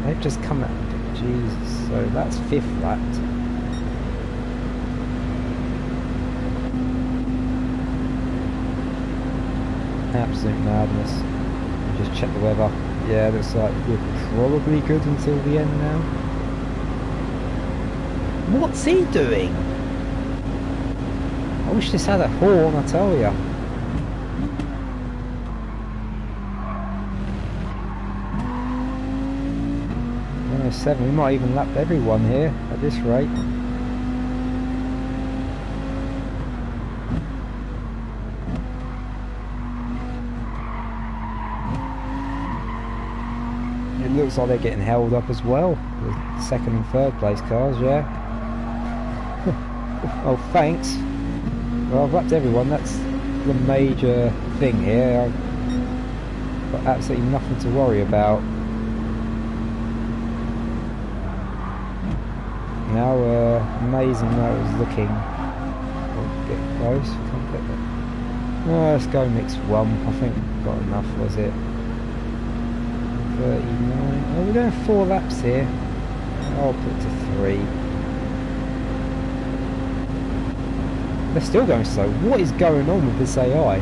They've just come out. Jesus. So that's 5th lap. Absolute madness. Just check the weather. Yeah, looks like we're probably good until the end now. What's he doing? I wish this had a horn, I tell ya. 107, we might even lap everyone here at this rate. It looks like they're getting held up as well, the 2nd and 3rd place cars, yeah. Oh, thanks. Well, I've lapped everyone, that's the major thing here. I've got absolutely nothing to worry about. Now, amazing that was looking. Oh, get close, can't get that. No, let's go mix 1. I think we've got enough, was it? 39. Oh, we're doing 4 laps here. I'll put it to 3. They're still going slow. What is going on with this AI?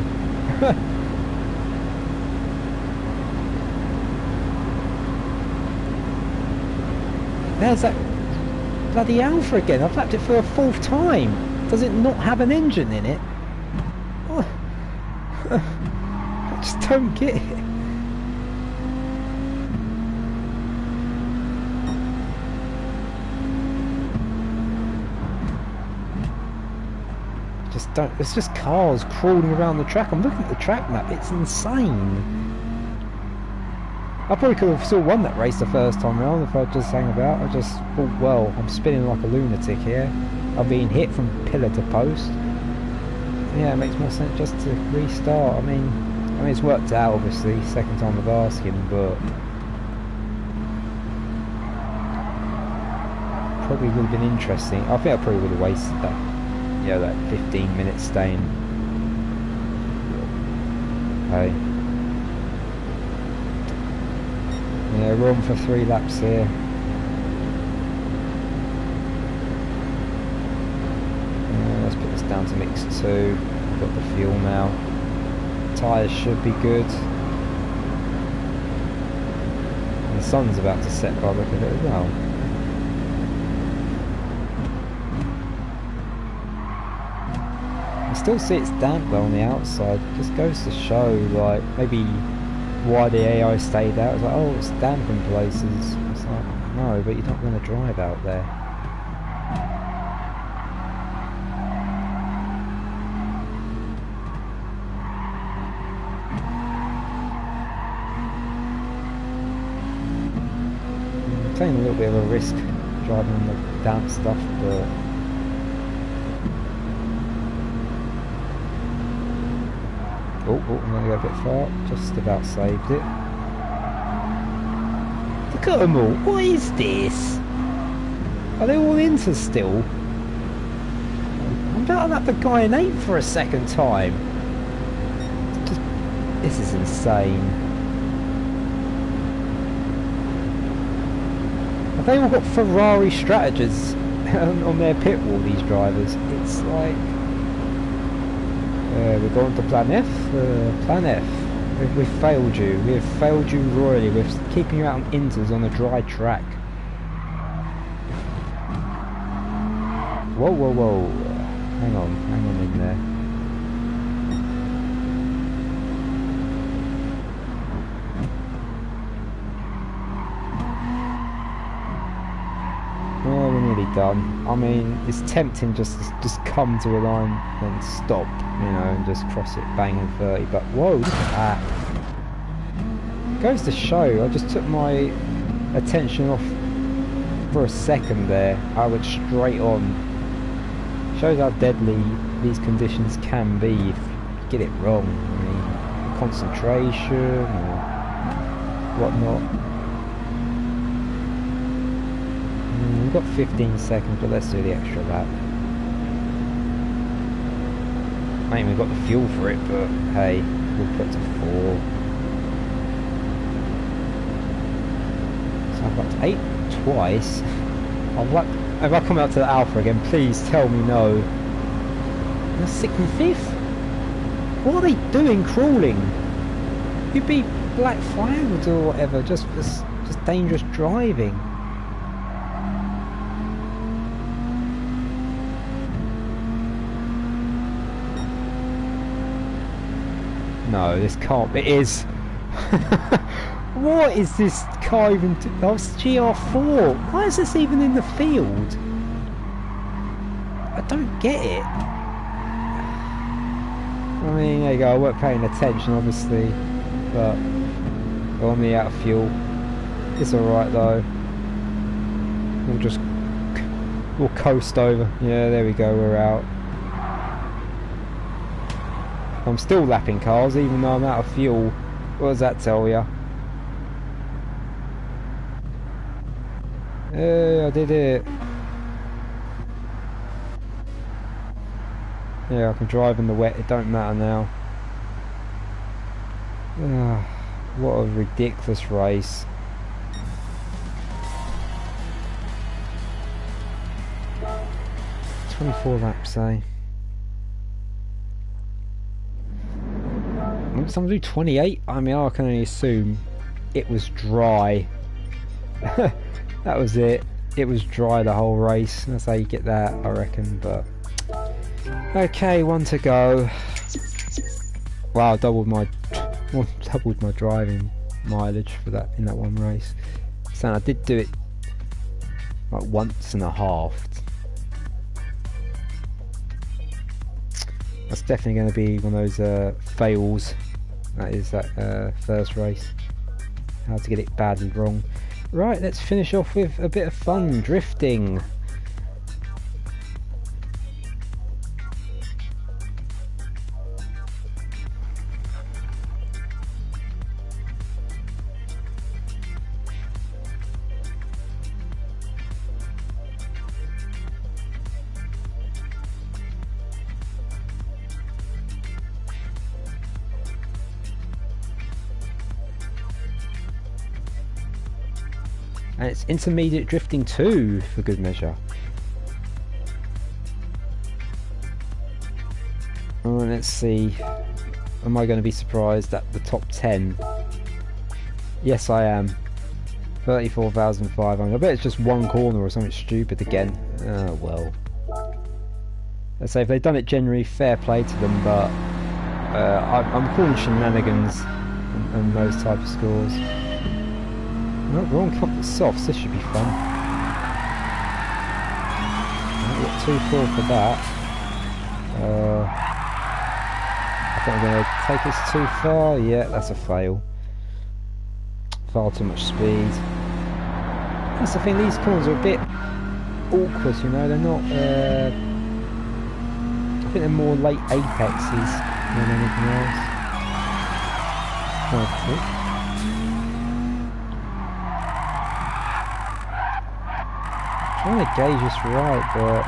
There's that bloody Alpha again. I've lapped it for a 4th time. Does it not have an engine in it? Oh. I just don't get it. Just don't. It's just cars crawling around the track. I'm looking at the track map. It's insane. I probably could have still won that race the first time round if I'd just hang about. I just thought, well, I'm spinning like a lunatic here. I'm being hit from pillar to post. Yeah, it makes more sense just to restart. I mean, it's worked out obviously, second time of asking, but probably would have been interesting. I think I probably would have wasted that, yeah, that 15 minutes staying. Hey. Yeah, we're on for 3 laps here. Let's put this down to mix 2. I've got the fuel now. Tyres should be good. And the sun's about to set by the look of it as well. I still see it's damp though on the outside. Just goes to show, like, maybe why the AI stayed out. It's like, oh, it's damp in places. It's like, no, but you're not going to drive out there. I'm taking a little bit of a risk driving on the damp stuff, but oh, I'm going to go a bit far. Just about saved it. Look at them all. What is this? Are they all into still? I'm about to have the guy in 8 for a second time. This is insane. Have they all got Ferrari strategies on their pit wall, these drivers? It's like... we're going to Plan F. Plan F. We've failed you. We have failed you royally. We're keeping you out on inters on a dry track. Whoa, whoa, whoa. Hang on in there. Well, we're nearly done. I mean, it's tempting just to just come to a line and stop, you know, and just cross it banging 30, but whoa, look at that. It goes to show, I just took my attention off for a second there. I went straight on. Shows how deadly these conditions can be if you get it wrong. I mean, concentration or whatnot. We've got 15 seconds, but let's do the extra lap. I ain't even got the fuel for it, but hey, we'll put it to 4. So I've got to 8 twice. If I come out to the Alpha again, please tell me no. And 6th and 5th? What are they doing crawling? You'd be black flagged or whatever, just dangerous driving. No, this can't be. It is. What is this car even doing? Oh, it's GR4. Why is this even in the field? I don't get it. I mean, there you go. I weren't paying attention, obviously, but on the out of fuel. It's alright though. We'll coast over. Yeah, there we go. We're out. I'm still lapping cars even though I'm out of fuel. What does that tell you? Yeah, I did it. Yeah, I can drive in the wet, it don't matter now. What a ridiculous race. "24 laps, eh? Someone do 28? I mean, I can only assume it was dry. That was it. It was dry the whole race. That's how you get that, I reckon, but... Okay, 1 to go. Wow, doubled my driving mileage for that in that one race. So I did do it like once and a half. That's definitely going to be one of those fails. That is that first race. How to get it badly wrong. Right, let's finish off with a bit of fun drifting. And it's intermediate drifting 2 for good measure. Let's see, am I going to be surprised at the top 10? Yes, I am. 34,500. I bet it's just one corner or something stupid again. Oh well. Let's say if they've done it generally, fair play to them, but I'm calling shenanigans and those type of scores. No, wrong couple of softs, this should be fun. I've got 2-4 for that. I think I'm going to take us too far. Yeah, that's a fail. Far too much speed. That's the thing, these corners are a bit awkward, you know, they're not... I think they're more late apexes than anything else. Quite quick. I'm trying to gauge this right, but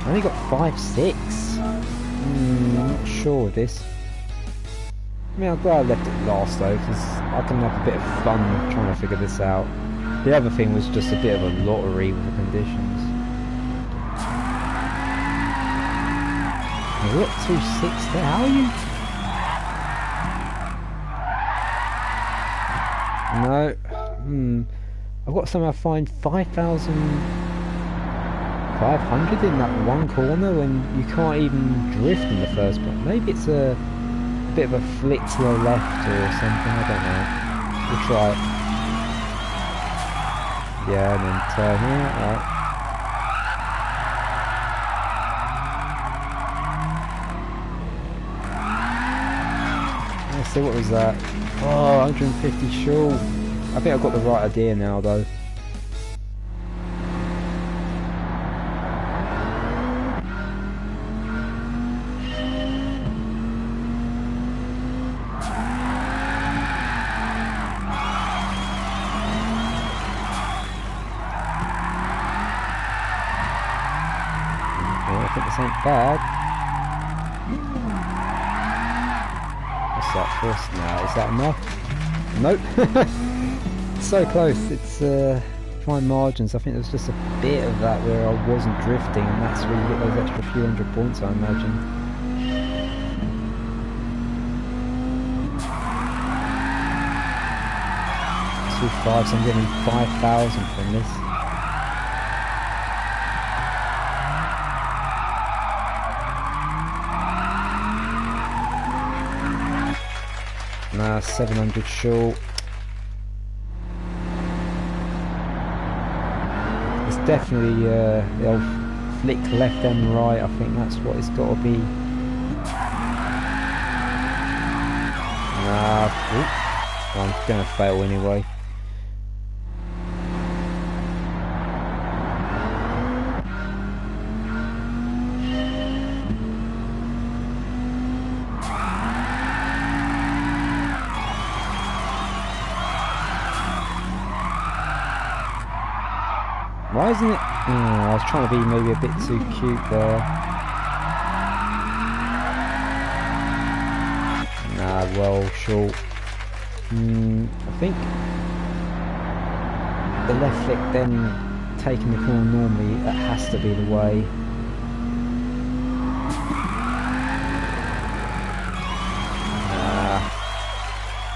I only got 5-6. I'm not sure of this. I mean, I'm glad I left it last though, because I can have a bit of fun trying to figure this out. The other thing was just a bit of a lottery with the conditions. We're at 2-6 there. How are you? No, I've got to somehow find 5,500 in that one corner when you can't even drift in the first place. Maybe it's a bit of a flick to the left or something, I don't know. We'll try it. Yeah, and then turn here, alright. Let's see, what was that? Oh, 150 short. I think I've got the right idea now though. I think this ain't bad. What's that first now? Is that enough? Nope. So close. It's fine margins. I think there's just a bit of that where I wasn't drifting, and that's where you get those extra few hundred points, I imagine. So I'm getting 5,000 from this. Nah, 700 short. It's definitely the old flick left and right. I think that's what it's got to be. Nah, I'm gonna fail anyway. Why isn't it? I was trying to be maybe a bit too cute there. Nah, well, short. I think the left flick then taking the corner normally, that has to be the way.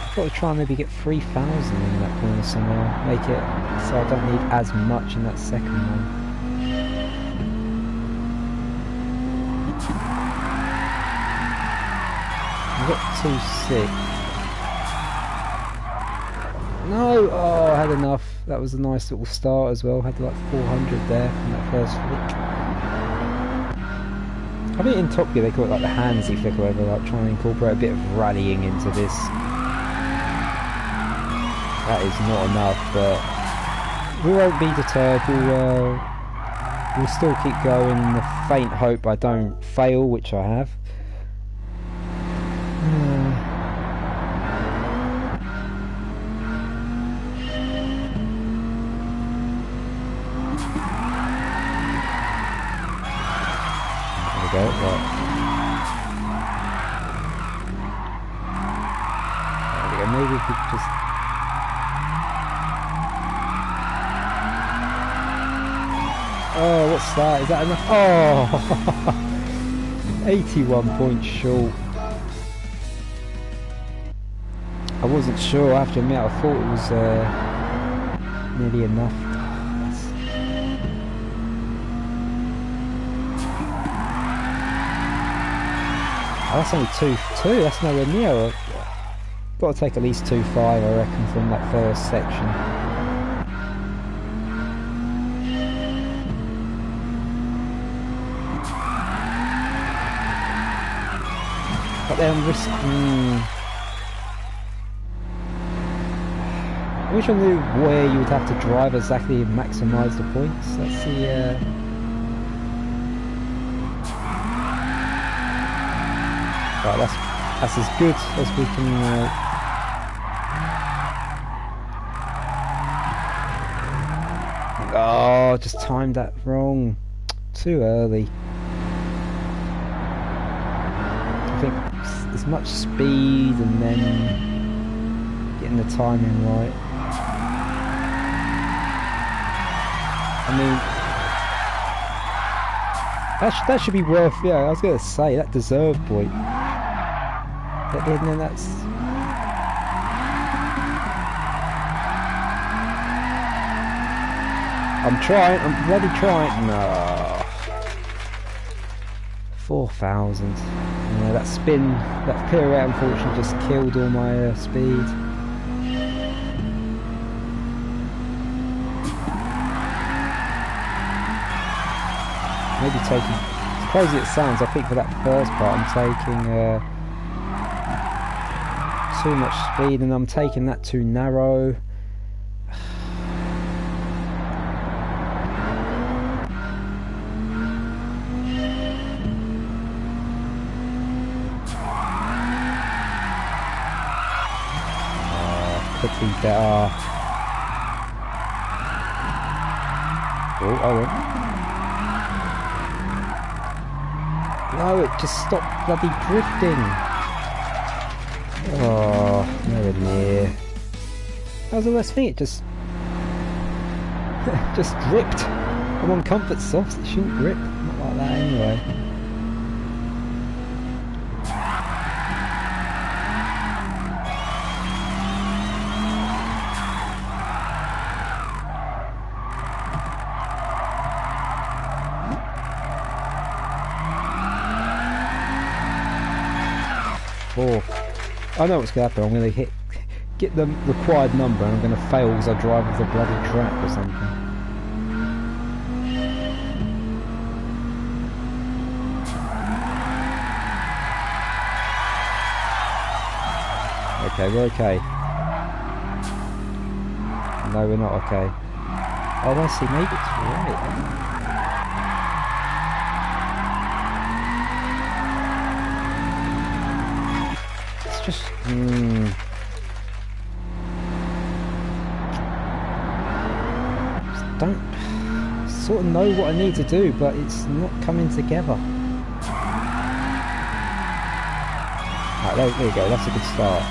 I've got to try and maybe get 3,000 in that corner somewhere. Make it so I don't need as much in that second one. I got 2.6. No! Oh, I had enough. That was a nice little start as well. Had like 400 there from that first flick. I think in Top Gear they call it like the handsy flick or whatever, like trying to incorporate a bit of rallying into this. That is not enough, but we won't be deterred. We'll still keep going in the faint hope I don't fail, which I have. There we go, right. There we go, maybe we could just... Oh, what's that? Is that enough? Oh! 81 points short. I wasn't sure, I have to admit, I thought it was nearly enough. Oh, that's only 2.2, that's nowhere near. Got to take at least 2.5, I reckon, from that first section. But then risking... I wish I knew where you would have to drive exactly and maximise the points. That's the... Right, that's as good as we can... Oh, just timed that wrong. Too early. I think as much speed and then getting the timing right. I mean, that should be worth, yeah, I was going to say, that deserved point. But then that's... I'm trying, I'm bloody trying. No. 4,000. Yeah, that spin, that pirouette unfortunately just killed all my speed. Maybe taking, as crazy it sounds, I think for that first part I'm taking too much speed and I'm taking that too narrow. Could be better. Oh, I went. No, it just stopped bloody drifting. Oh, nowhere near. That was the worst thing, it just... just gripped. I'm on comfort softs, it shouldn't grip. Not like that anyway. I know what's going to happen. I'm going to get the required number and I'm going to fail because I drive with the bloody track or something. Okay, we're okay. No, we're not okay. Oh, I see, maybe it's right. Just, don't sort of know what I need to do, but it's not coming together. Right, there you go, that's a good start.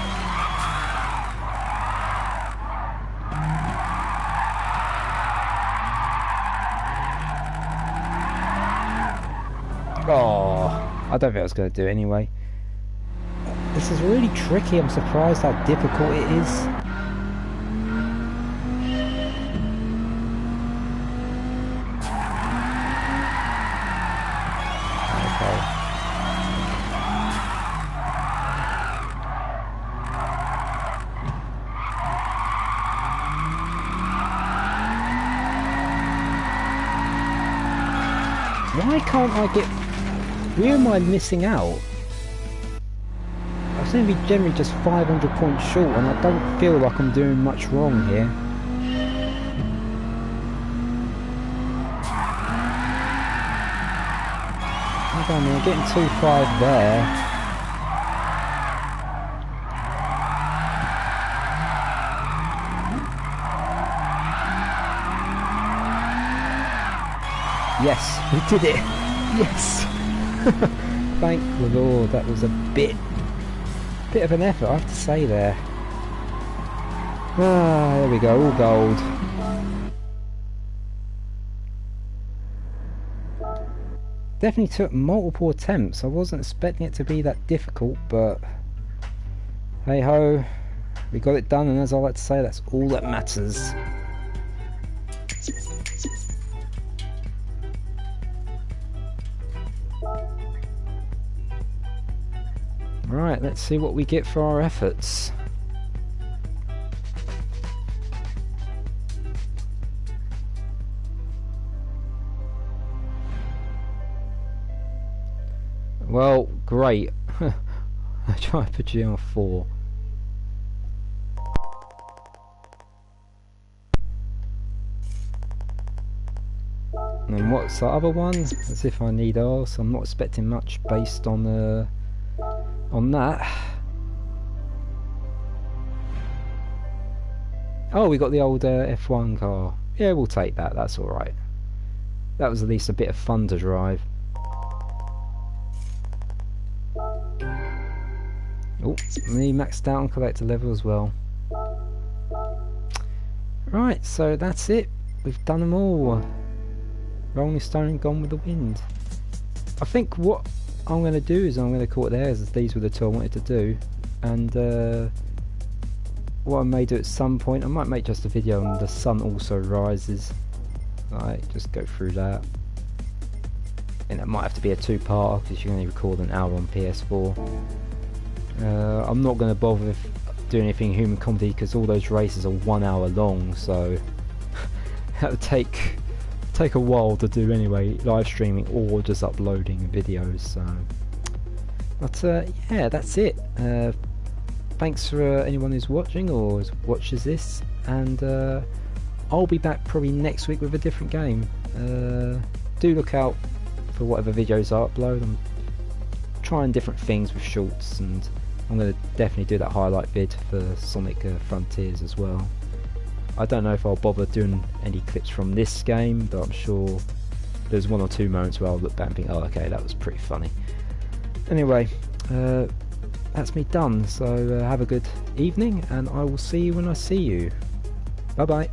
Oh, I don't think I was going to do it anyway. This is really tricky, I'm surprised how difficult it is. Okay. Why can't I get... Where am I missing out? I seem to be generally just 500 points short, and I don't feel like I'm doing much wrong here. Hold on, I'm getting 2.5 there. Yes, we did it! Yes! Thank the Lord, that was a bit of an effort, I have to say there. Ah, there we go, all gold. Definitely took multiple attempts. I wasn't expecting it to be that difficult, but hey ho, we got it done, and as I like to say, that's all that matters. Right, let's see what we get for our efforts. Well, great. I try to put you on 4. And what's the other one? As if I need else. I'm not expecting much based on that. Oh, we got the old F1 car. Yeah, we'll take that. That's all right. That was at least a bit of fun to drive. Oh, me maxed out on collector level as well. Right, so that's it. We've done them all. Rolling Stone, Gone with the Wind. I think what I'm going to do is I'm going to call it there, as these were the two I wanted to do. And what I may do at some point, I might make just a video on The Sun Also Rises. Right, just go through that. And that might have to be a 2-parter because you can only record an hour on PS4. I'm not going to bother with doing anything human comedy because all those races are 1 hour long, so that would take a while to do anyway, live streaming or just uploading videos. So, but yeah, that's it. Thanks for anyone who's watching or watches this, and I'll be back probably next week with a different game. Do look out for whatever videos I upload. I'm trying different things with shorts, and I'm going to definitely do that highlight vid for Sonic Frontiers as well. I don't know if I'll bother doing any clips from this game, but I'm sure there's 1 or 2 moments where I'll look back and think, oh okay, that was pretty funny. Anyway, that's me done, so have a good evening, and I will see you when I see you. Bye bye.